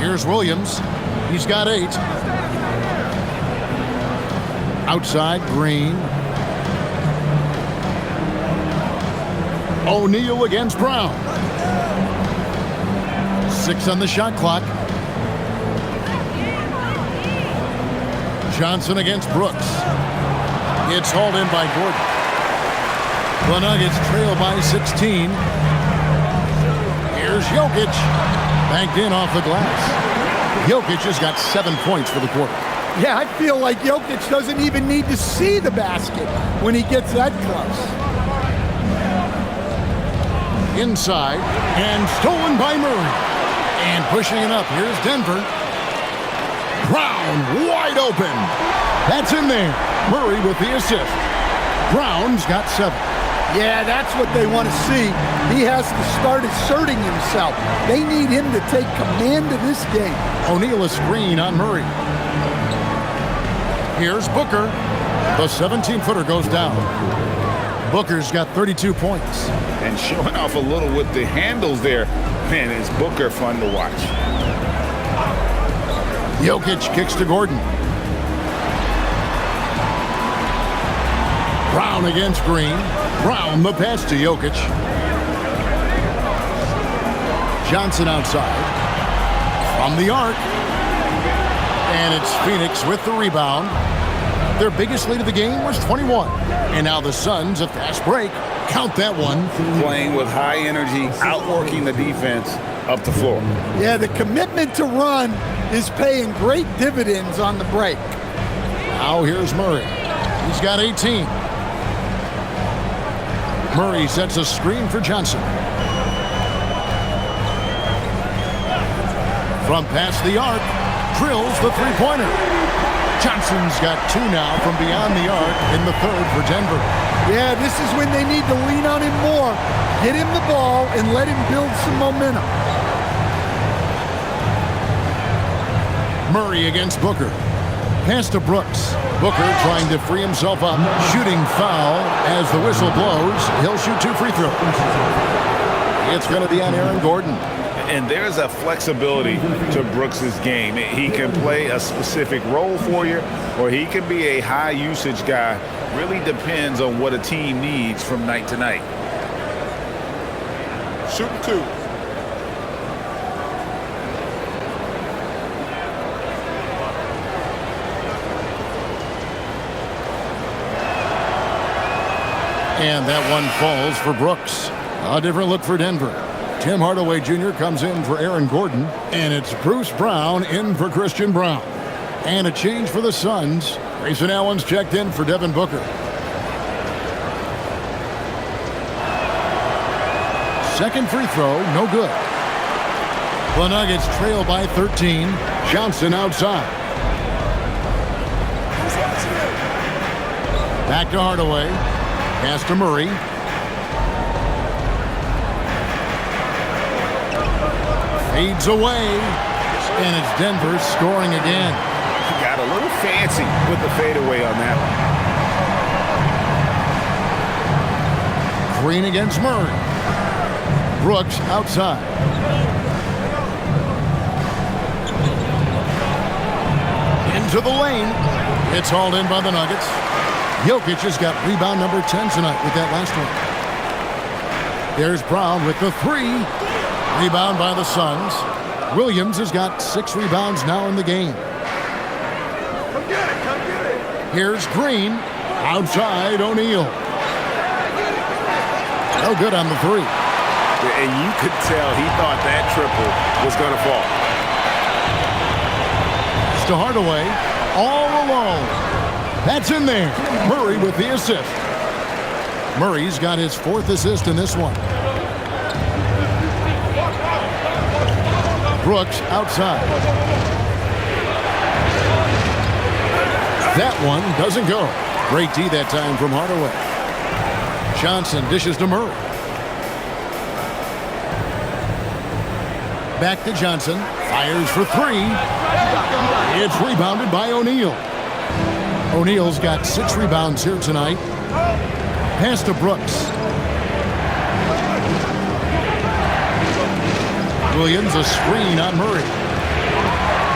[SPEAKER 1] Here's Williams. He's got 8. Outside, Green. O'Neal against Brown. 6 on the shot clock. Johnson against Brooks. It's hauled in by Gordon. The Nuggets trail by 16. Here's Jokic. Banked in off the glass. Jokic has got 7 points for the quarter.
[SPEAKER 2] Yeah, I feel like Jokic doesn't even need to see the basket when he gets that close.
[SPEAKER 1] Inside, and stolen by Murray. And pushing it up, here's Denver. Brown, wide open. That's in there. Murray with the assist. Brown's got 7.
[SPEAKER 2] Yeah, that's what they want to see. He has to start asserting himself. They need him to take command of this game.
[SPEAKER 1] O'Neal a screen on Murray. Here's Booker. The 17-footer goes down. Booker's got 32 points.
[SPEAKER 4] and showing off a little with the handles there. Man, is Booker fun to watch.
[SPEAKER 1] Jokic kicks to Gordon. Brown against Green. Brown the pass to Jokic. Johnson outside. From the arc. And it's Phoenix with the rebound. Their biggest lead of the game was 21. And now the Suns, a fast break. Count that one.
[SPEAKER 4] Playing with high energy, outworking the defense up the floor.
[SPEAKER 2] Yeah, the commitment to run is paying great dividends on the break.
[SPEAKER 1] Now here's Murray. He's got 18. Murray sets a screen for Johnson. From past the arc, drills the three-pointer. Johnson's got 2 now from beyond the arc in the third for Denver.
[SPEAKER 2] Yeah, this is when they need to lean on him more. Get him the ball and let him build some momentum.
[SPEAKER 1] Murray against Booker. Pass to Brooks. Booker trying to free himself up. Shooting foul as the whistle blows. He'll shoot 2 free throws. It's going to be on Aaron Gordon.
[SPEAKER 4] And there's a flexibility to Brooks' game. He can play a specific role for you, or he can be a high-usage guy. Really depends on what a team needs from night to night.
[SPEAKER 7] Shooting 2.
[SPEAKER 1] And that one falls for Brooks. A different look for Denver. Tim Hardaway Jr. comes in for Aaron Gordon. And it's Bruce Brown in for Christian Brown. And a change for the Suns. Grayson Allen's checked in for Devin Booker. Second free throw, no good. The Nuggets trail by 13. Johnson outside. Back to Hardaway. Pass to Murray. Fades away. And it's Denver scoring again.
[SPEAKER 4] Got a little fancy with the fadeaway on that
[SPEAKER 1] one. Green against Murray. Brooks outside. Into the lane. It's hauled in by the Nuggets. Jokic has got rebound number 10 tonight with that last one. There's Brown with the 3. Rebound by the Suns. Williams has got 6 rebounds now in the game.
[SPEAKER 7] Come get it, come get it.
[SPEAKER 1] Here's Green. Outside O'Neal. No good on the 3.
[SPEAKER 4] And you could tell he thought that triple was going to fall.
[SPEAKER 1] It's to Hardaway. All alone. That's in there. Murray with the assist. Murray's got his 4th assist in this one. Brooks outside. That one doesn't go. Great D that time from Hardaway. Johnson dishes to Murray. Back to Johnson. Fires for 3. It's rebounded by O'Neal. O'Neal's got 6 rebounds here tonight. Pass to Brooks. Williams a screen on Murray.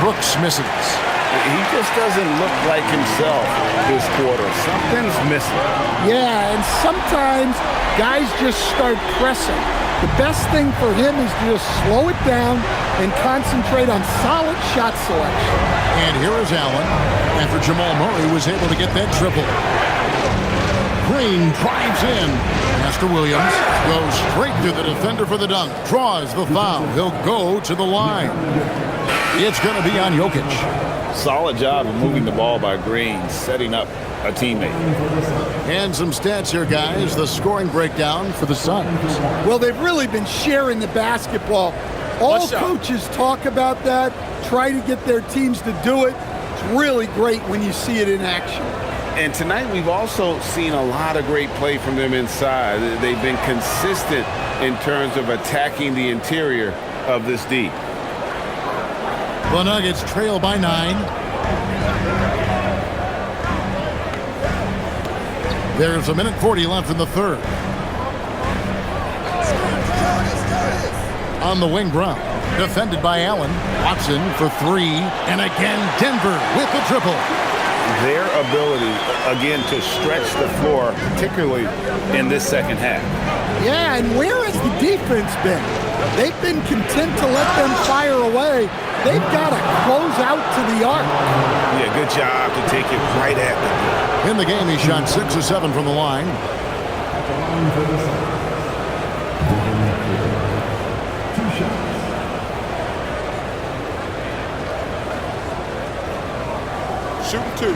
[SPEAKER 1] Brooks misses.
[SPEAKER 4] He just doesn't look like himself this quarter. Something's missing.
[SPEAKER 2] Yeah, and sometimes guys just start pressing. The best thing for him is to just slow it down and concentrate on solid shot selection.
[SPEAKER 1] And here is Allen after Jamal Murray was able to get that triple. Green drives in. Master Williams goes straight to the defender for the dunk. Draws the foul. He'll go to the line. It's going to be on Jokic.
[SPEAKER 4] Solid job of moving the ball by Green, setting up a teammate.
[SPEAKER 1] And some stats here, guys. The scoring breakdown for the Suns.
[SPEAKER 2] Well, they've really been sharing the basketball. All coaches talk about that, try to get their teams to do it. It's really great when you see it in action.
[SPEAKER 4] And tonight we've also seen a lot of great play from them inside. They've been consistent in terms of attacking the interior of this D.
[SPEAKER 1] The Nuggets trail by 9. There's a minute 40 left in the third. On the wing, Brown. Defended by Allen. Watson for 3. And again, Denver with the triple.
[SPEAKER 4] Their ability, again, to stretch the floor, particularly in this second half.
[SPEAKER 2] Yeah, and where has the defense been? They've been content to let them fire away. They've got to close out to the arc.
[SPEAKER 4] Yeah, good job to take it right at them.
[SPEAKER 1] In the game, he shot 6 of 7 from the line.
[SPEAKER 6] At the line for the Celtics. 2 shots.
[SPEAKER 7] Shooting 2.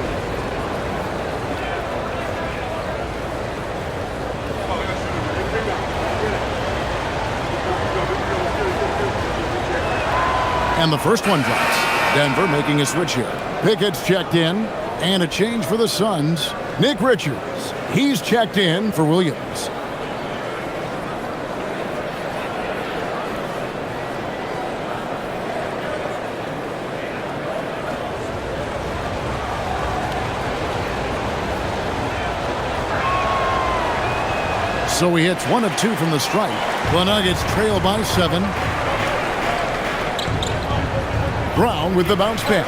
[SPEAKER 1] And the first one drops. Denver making a switch here. Pickett's checked in. And a change for the Suns. Nick Richards. He's checked in for Williams. So he hits 1 of 2 from the stripe. The Nuggets trail by 7. Brown with the bounce pass.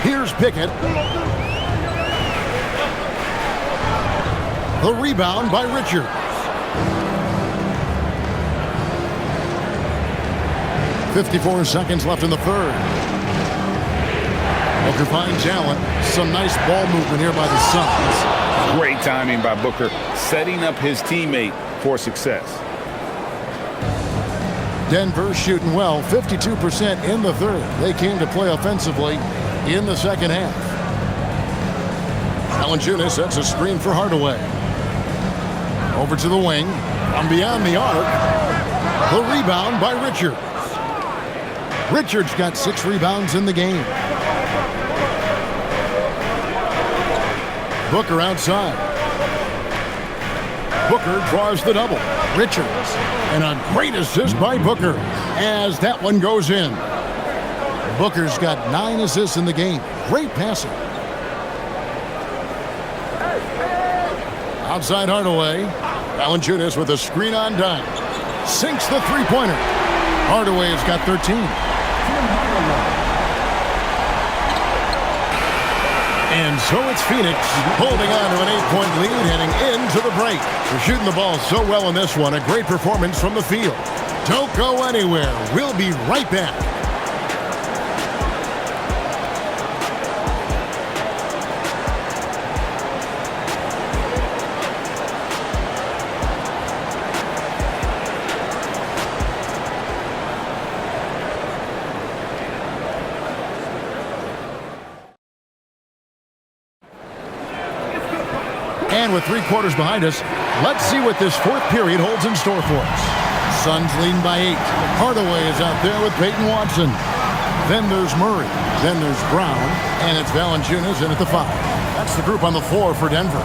[SPEAKER 1] Here's Pickett. The rebound by Richards. .54 seconds left in the third. Booker finds Allen. Some nice ball movement here by the Suns.
[SPEAKER 4] Great timing by Booker, setting up his teammate for success.
[SPEAKER 1] Denver shooting well, 52% in the third. They came to play offensively in the second half. Valanciunas sets a screen for Hardaway. Over to the wing. From beyond the arc. The rebound by Richards. Richards got 6 rebounds in the game. Booker outside. Booker draws the double. Richards. And a great assist by Booker as that one goes in. Booker's got 9 assists in the game. Great passing. Outside Hardaway. Valanciunas with a screen on dime. Sinks the three-pointer. Hardaway has got 13. And so it's Phoenix holding on to an 8-point lead heading into the break. They're shooting the ball so well in this one. A great performance from the field. Don't go anywhere. We'll be right back. And with 3 quarters behind us, let's see what this fourth period holds in store for us. Suns leading by 8. Hardaway is out there with Peyton Watson. Then there's Murray. Then there's Brown. And it's Valanciunas in at the 5. That's the group on the floor for Denver.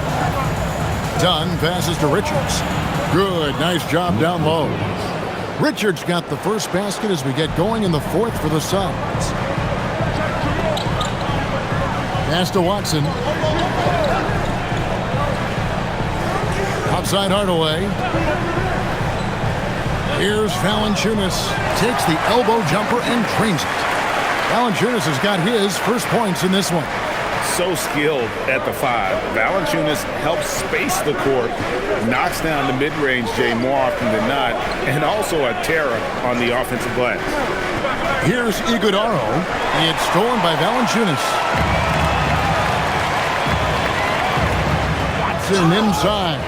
[SPEAKER 1] Dunn passes to Richards. Good, nice job down low. Richards got the first basket as we get going in the fourth for the Suns. Pass to Watson. Outside Hardaway. Here's Valanciunas. Takes the elbow jumper and trains it. Valanciunas has got his first points in this one.
[SPEAKER 4] So skilled at the 5. Valanciunas helps space the court, knocks down the mid-range Jay more often than not, and also a terror on the offensive glass.
[SPEAKER 1] Here's Iguodaro. It's stolen by Valanciunas. Watson inside.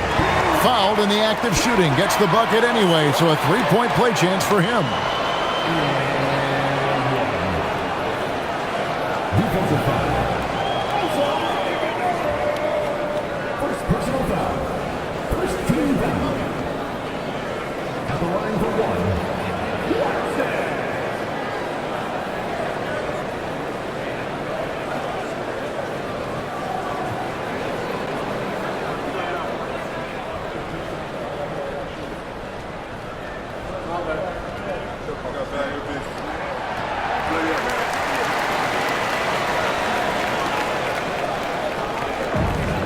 [SPEAKER 1] Fouled in the act of shooting. Gets the bucket anyway, so a 3-point play chance for him.
[SPEAKER 6] Defensive foul. First personal foul. First team foul. At the line for 1.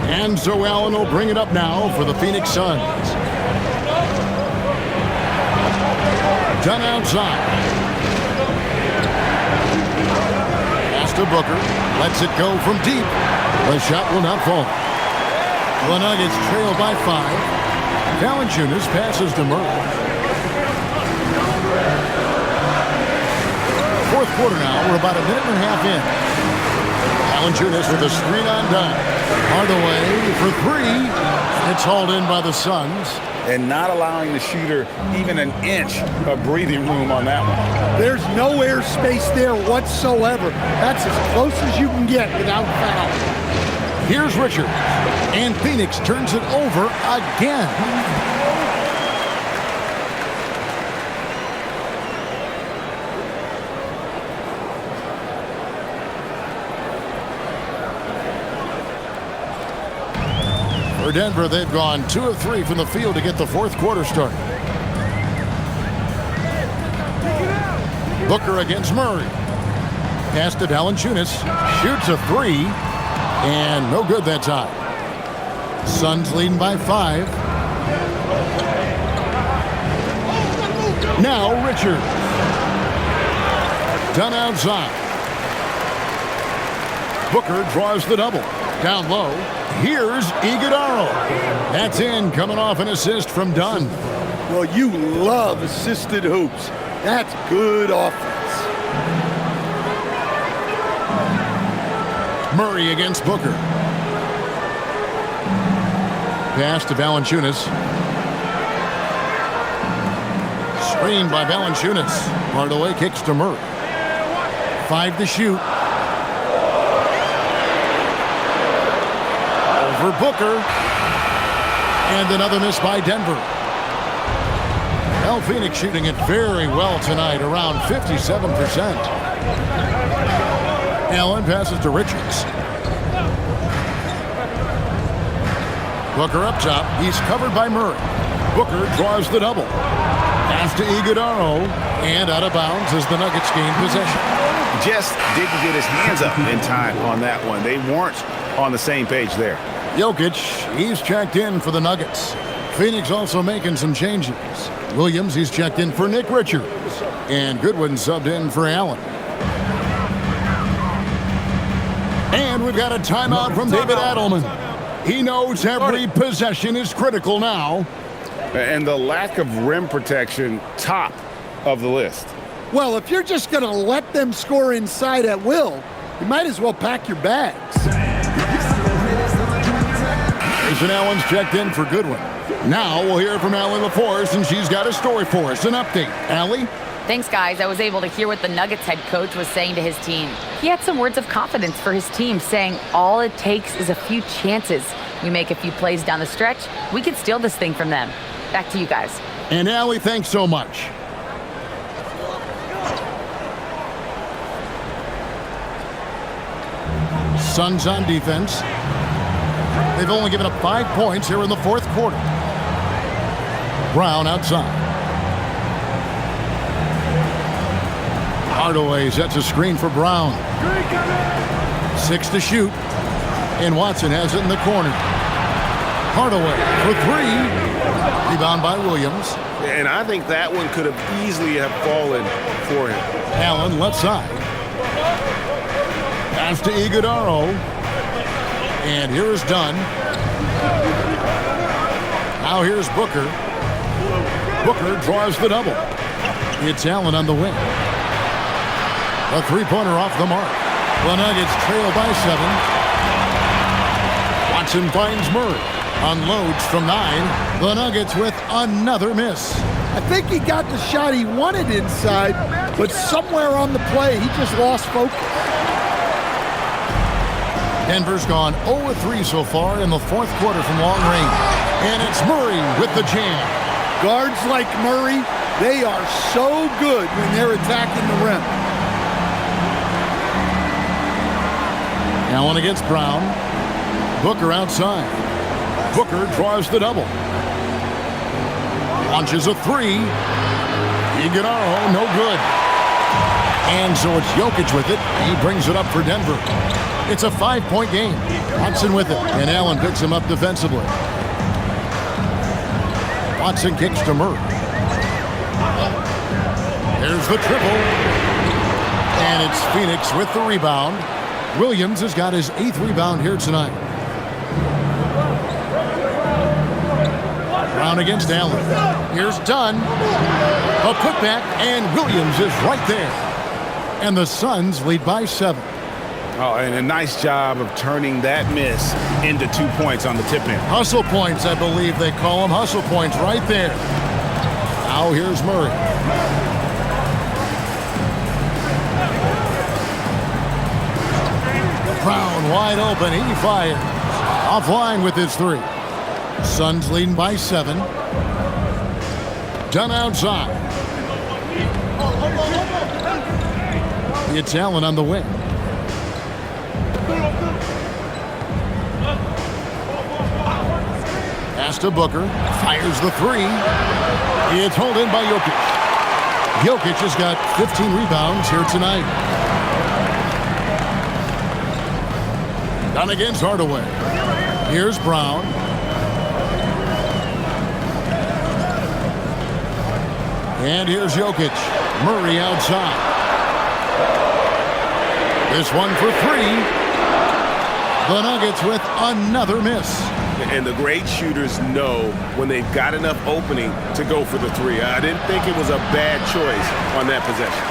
[SPEAKER 1] And so Allen will bring it up now for the Phoenix Suns. Done outside. Pass to Booker. Lets it go from deep. The shot will not fall. The Nuggets trail by 5. Valanciunas passes to Murray. Fourth quarter now. We're about a minute and a half in. Valanciunas with a screen on dime. Hardaway for 3. It's hauled in by the Suns.
[SPEAKER 4] And not allowing the shooter even an inch of breathing room on that one.
[SPEAKER 2] There's no air space there whatsoever. That's as close as you can get without foul.
[SPEAKER 1] Here's Richards. And Phoenix turns it over again. For Denver, they've gone 2 of 3 from the field to get the fourth quarter started. Booker against Murray. Pass to Valanciunas. Shoots a 3. And no good that time. Suns leading by 5. Now Richards. Done outside. Booker draws the double. Down low. Here's Iguodala. That's in, coming off an assist from Dunn.
[SPEAKER 2] Well, you love assisted hoops. That's good offense.
[SPEAKER 1] Murray against Booker. Pass to Valanciunas. Screen by Valanciunas. Hardaway kicks to Murray. 5 to shoot. For Booker. And another miss by Denver. Well, Phoenix shooting it very well tonight, around 57%. Allen passes to Richards. Booker up top. He's covered by Murray. Booker draws the double. Pass to Iguodala. And out of bounds as the Nuggets gain possession.
[SPEAKER 3] Just didn't get his hands up in time on that one. They weren't on the same page there.
[SPEAKER 1] Jokic, he's checked in for the Nuggets. Phoenix also making some changes. Williams, he's checked in for Nick Richards. And Goodwin subbed in for Allen. And we've got a timeout from David Adelman. He knows every possession is critical now.
[SPEAKER 4] And the lack of rim protection, top of the list.
[SPEAKER 2] Well, if you're just going to let them score inside at will, you might as well pack your bags.
[SPEAKER 1] Jason Allen's checked in for Goodwin. Now we'll hear from Allie LaForce, and she's got a story for us. An update. Allie?
[SPEAKER 5] Thanks, guys. I was able to hear what the Nuggets head coach was saying to his team. He had some words of confidence for his team, saying all it takes is a few chances. We make a few plays down the stretch, we could steal this thing from them. Back to you guys.
[SPEAKER 1] And Allie, thanks so much. Suns on defense. They've only given up 5 points here in the fourth quarter. Brown outside. Hardaway sets a screen for Brown. 6 to shoot. And Watson has it in the corner. Hardaway for 3. Rebound by Williams.
[SPEAKER 3] And I think that one could have easily have fallen for him.
[SPEAKER 1] Allen left side. Pass to Iguodala. And here is Dunn. Now here's Booker. Booker draws the double. It's Allen on the wing. A three-pointer off the mark. The Nuggets trail by 7. Watson finds Murray. Unloads from 9. The Nuggets with another miss.
[SPEAKER 2] I think he got the shot he wanted inside, but somewhere on the play, he just lost focus.
[SPEAKER 1] Denver's gone 0-3 so far in the fourth quarter from long range. And it's Murray with the jam.
[SPEAKER 2] Guards like Murray, they are so good when they're attacking the rim.
[SPEAKER 1] Allen against Brown. Booker outside. Booker draws the double. Launches a 3. Iguodala, no good. And so it's Jokic with it. He brings it up for Denver. It's a 5-point game. Watson with it, and Allen picks him up defensively. Watson kicks to Murray. There's the triple. And it's Phoenix with the rebound. Williams has got his 8th rebound here tonight. Brown against Allen. Here's Dunn. A putback, and Williams is right there. And the Suns lead by 7.
[SPEAKER 3] Oh, and a nice job of turning that miss into 2 points on the tip-in.
[SPEAKER 1] Hustle points, I believe they call them. Hustle points right there. Now here's Murray. Brown wide open. He fires. Offline with his 3. Suns leading by 7. Dunn outside. It's Allen on the wing. Pass to Booker. Fires the 3. It's hauled in by Jokic. Jokic has got 15 rebounds here tonight. Down against Hardaway. Here's Brown. And here's Jokic. Murray outside. This one for 3. The Nuggets with another miss.
[SPEAKER 3] And the great shooters know when they've got enough opening to go for the 3. I didn't think it was a bad choice on that possession.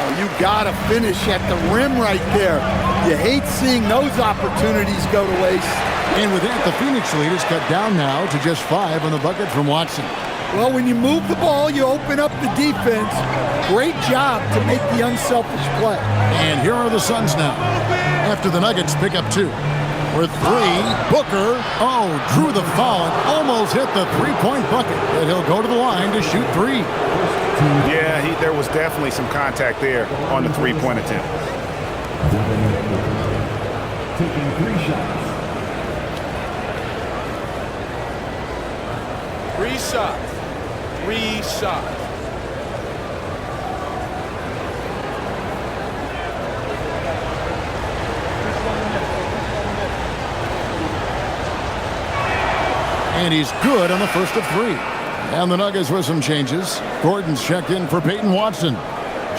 [SPEAKER 2] Oh, you got to finish at the rim right there. You hate seeing those opportunities go to waste.
[SPEAKER 1] And with that, the Phoenix lead is cut down now to just 5 on the bucket from Watson.
[SPEAKER 2] Well, when you move the ball, you open up the defense. Great job to make the unselfish play.
[SPEAKER 1] And here are the Suns now. After the Nuggets pick up 2. For 3, Booker, drew the foul and almost hit the 3-point bucket. And he'll go to the line to shoot 3.
[SPEAKER 3] Yeah, there was definitely some contact there on the 3-point attempt.
[SPEAKER 6] Taking 3 shots.
[SPEAKER 7] 3 shots. 3 shots.
[SPEAKER 1] And he's good on the first of 3. And the Nuggets with some changes. Gordon's checked in for Peyton Watson.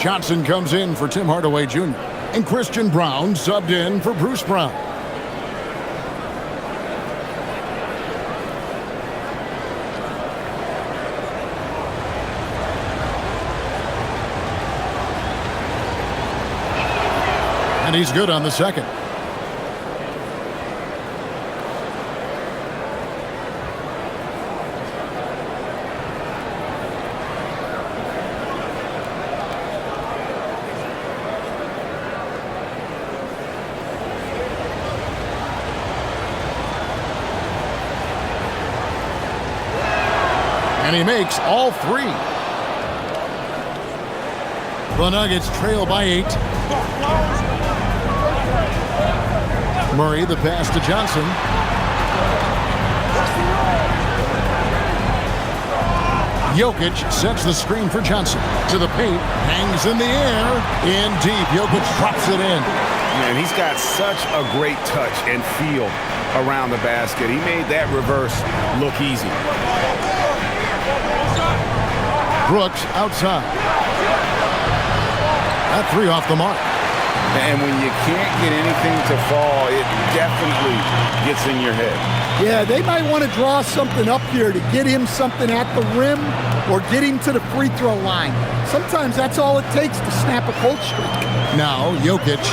[SPEAKER 1] Johnson comes in for Tim Hardaway Jr. And Christian Brown subbed in for Bruce Brown. And he's good on the second. And he makes all 3. The Nuggets trail by 8. Murray, the pass to Johnson. Jokic sets the screen for Johnson. To the paint, hangs in the air. In deep, Jokic drops it in.
[SPEAKER 3] Man, he's got such a great touch and feel around the basket. He made that reverse look easy.
[SPEAKER 1] Brooks outside. That 3 off the mark.
[SPEAKER 3] And when you can't get anything to fall, it definitely gets in your head.
[SPEAKER 2] Yeah, they might want to draw something up here to get him something at the rim or get him to the free throw line. Sometimes that's all it takes to snap a cold streak.
[SPEAKER 1] Now Jokic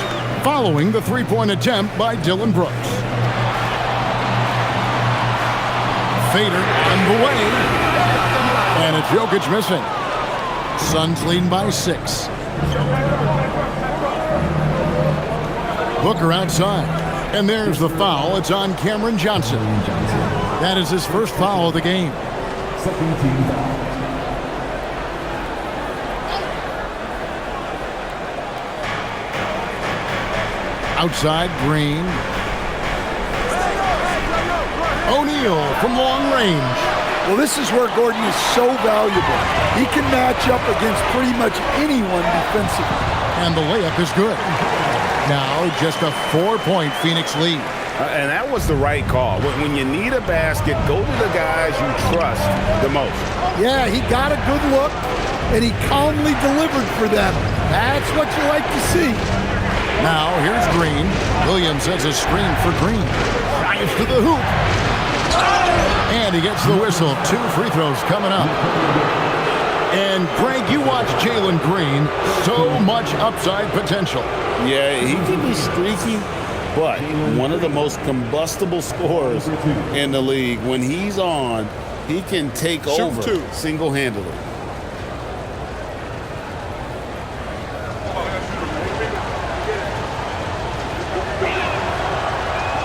[SPEAKER 1] following the 3-point attempt by Dylan Brooks. Fader underway. And it's Jokic missing. Suns leading by 6. Booker outside. And there's the foul. It's on Cameron Johnson. That is his first foul of the game.
[SPEAKER 6] Second team foul.
[SPEAKER 1] Outside, Green. O'Neal from long range.
[SPEAKER 2] Well, this is where Gordon is so valuable. He can match up against pretty much anyone defensively.
[SPEAKER 1] And the layup is good. Now just a 4-point Phoenix lead.
[SPEAKER 3] And that was the right call. When you need a basket, go to the guys you trust the most.
[SPEAKER 2] Yeah, he got a good look. and he calmly delivered for them. That's what you like to see.
[SPEAKER 1] Now, here's Green. Williams has a screen for Green. Drives to the hoop. And he gets the whistle. 2 free throws coming up. And, Greg, you watch Jalen Green. So much upside potential.
[SPEAKER 4] Yeah, he can be streaky, but one of the most combustible scorers in the league. When he's on, he can take over single-handedly.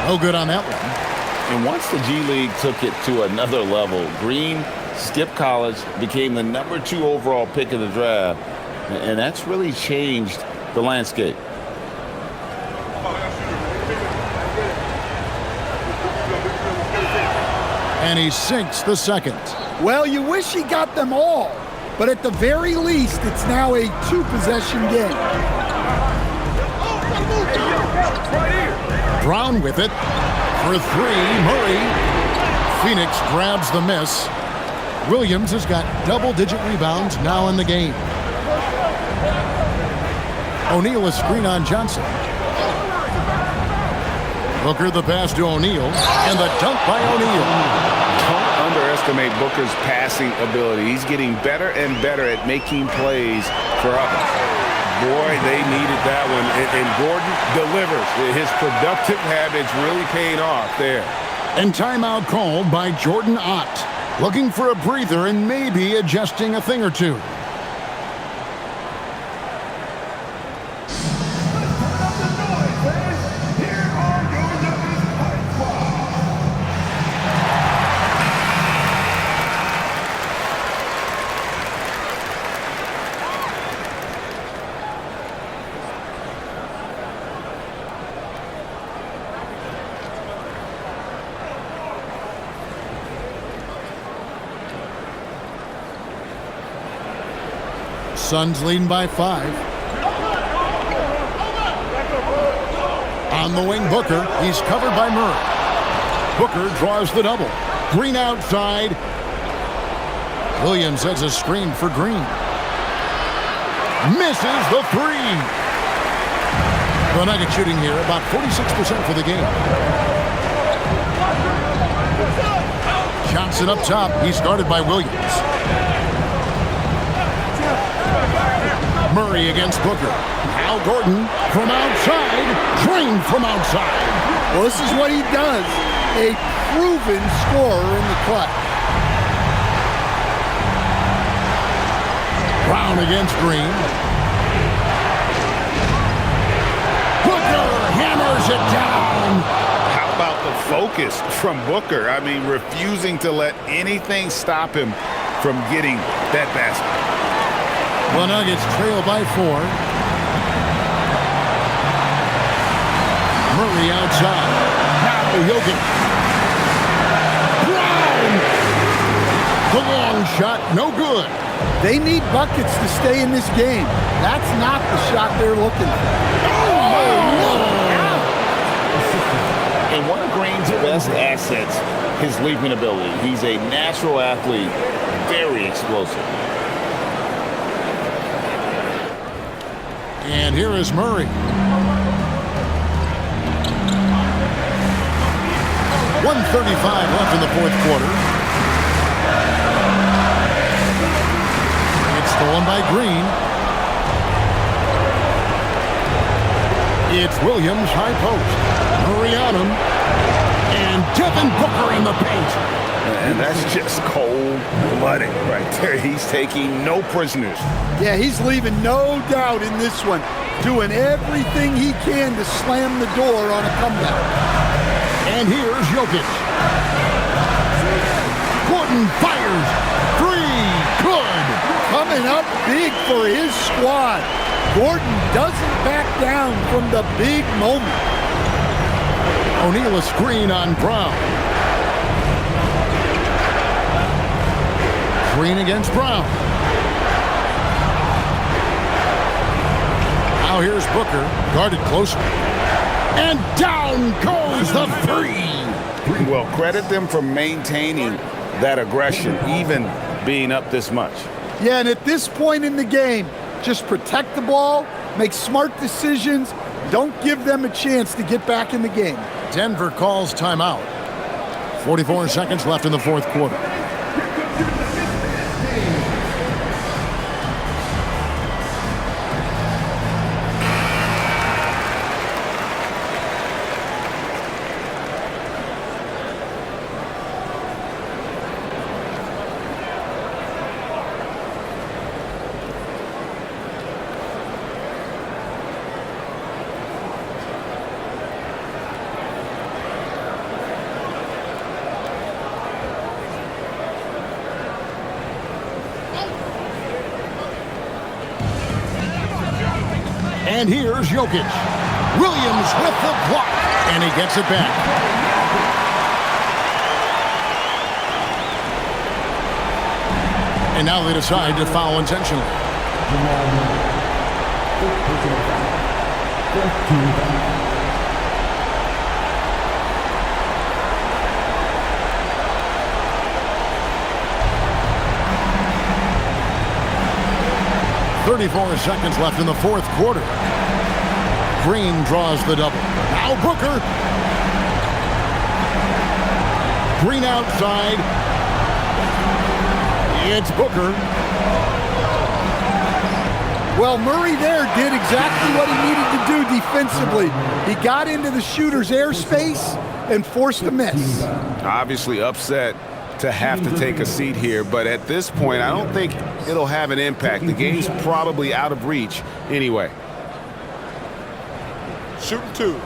[SPEAKER 1] No good on that one.
[SPEAKER 4] And once the G League took it to another level, Green skipped college, became the number 2 overall pick of the draft, and that's really changed the landscape.
[SPEAKER 1] And he sinks the second.
[SPEAKER 2] Well, you wish he got them all, but at the very least, it's now a 2-possession game.
[SPEAKER 1] Brown with it for 3. Murray. Phoenix grabs the miss. Williams has got double-digit rebounds now in the game. O'Neal a screen on Johnson. Booker the pass to O'Neal, and the dunk by O'Neal.
[SPEAKER 3] Don't underestimate Booker's passing ability. He's getting better and better at making plays for others. Boy, they needed that one, and Gordon delivers. His productive habits really paid off there.
[SPEAKER 1] And timeout called by Jordan Ott. Looking for a breather and maybe adjusting a thing or two. Suns leading by 5. On the wing, Booker. He's covered by Murray. Booker draws the double. Green outside. Williams has a screen for Green. Misses the 3. The Nuggets shooting here about 46% for the game. Johnson up top. He's guarded by Williams. Murray against Booker. Al Gordon from outside. Drained from outside.
[SPEAKER 2] Well, this is what he does. A proven scorer in the clutch.
[SPEAKER 1] Brown against Green. Booker hammers it down.
[SPEAKER 3] How about the focus from Booker? I mean, refusing to let anything stop him from getting that basket.
[SPEAKER 1] The Nuggets trail by 4. Murray outside. Now Jokic. Brown! The long shot, no good.
[SPEAKER 2] They need buckets to stay in this game. That's not the shot they're looking for.
[SPEAKER 4] And one of Green's best assets, his leaping ability. He's a natural athlete, very explosive.
[SPEAKER 1] And here is Murray. 1:35 left in the 4th quarter. It's stolen by Green. It's Williams, high post. Murray on him. And Devin Booker in the paint.
[SPEAKER 3] And that's just cold-blooded right there. He's taking no prisoners.
[SPEAKER 2] Yeah, he's leaving no doubt in this one. Doing everything he can to slam the door on a comeback.
[SPEAKER 1] And here's Jokic. Gordon fires. 3. Good.
[SPEAKER 2] Coming up big for his squad. Gordon doesn't back down from the big moment.
[SPEAKER 1] O'Neal a screen on Brown. Green against Brown. Now here's Booker, guarded closely. And down goes the 3.
[SPEAKER 3] Well, credit them for maintaining that aggression, even being up this much.
[SPEAKER 2] Yeah, and at this point in the game, just protect the ball, make smart decisions, don't give them a chance to get back in the game.
[SPEAKER 1] Denver calls timeout. 44 seconds left in the fourth quarter. And here's Jokic. Williams with the block, and he gets it back. And now they decide to foul intentionally. .34 seconds left in the fourth quarter. Green draws the double. Now Booker. Green outside. It's Booker.
[SPEAKER 2] Well, Murray there did exactly what he needed to do defensively. He got into the shooter's airspace and forced a miss.
[SPEAKER 3] Obviously upset to have to take a seat here, but at this point, I don't think it'll have an impact. The game's probably out of reach anyway.
[SPEAKER 7] Shooting two.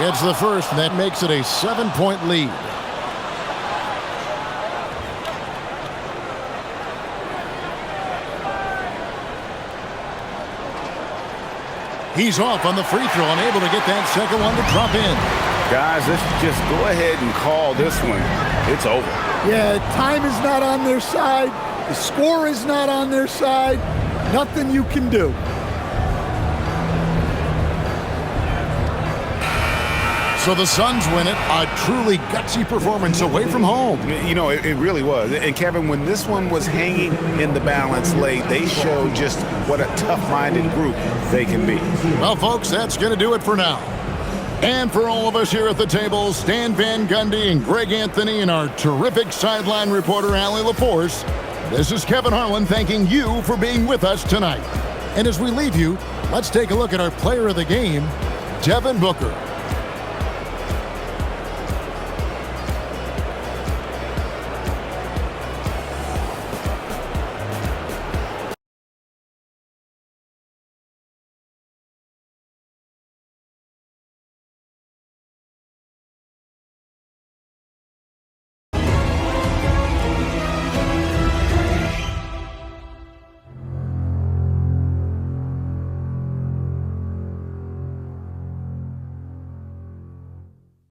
[SPEAKER 1] It's the first, and that makes it a 7-point lead. He's off on the free throw, unable to get that second one to drop in.
[SPEAKER 3] Guys, let's just go ahead and call this one. It's over.
[SPEAKER 2] Yeah, time is not on their side. The score is not on their side. Nothing you can do.
[SPEAKER 1] So the Suns win it. A truly gutsy performance away from home.
[SPEAKER 3] You know, it really was. And Kevin, when this one was hanging in the balance late, they showed just what a tough-minded group they can be.
[SPEAKER 1] Well, folks, that's going to do it for now. And for all of us here at the table, Stan Van Gundy and Greg Anthony and our terrific sideline reporter, Allie LaForce, this is Kevin Harlan thanking you for being with us tonight. And as we leave you, let's take a look at our player of the game, Devin Booker.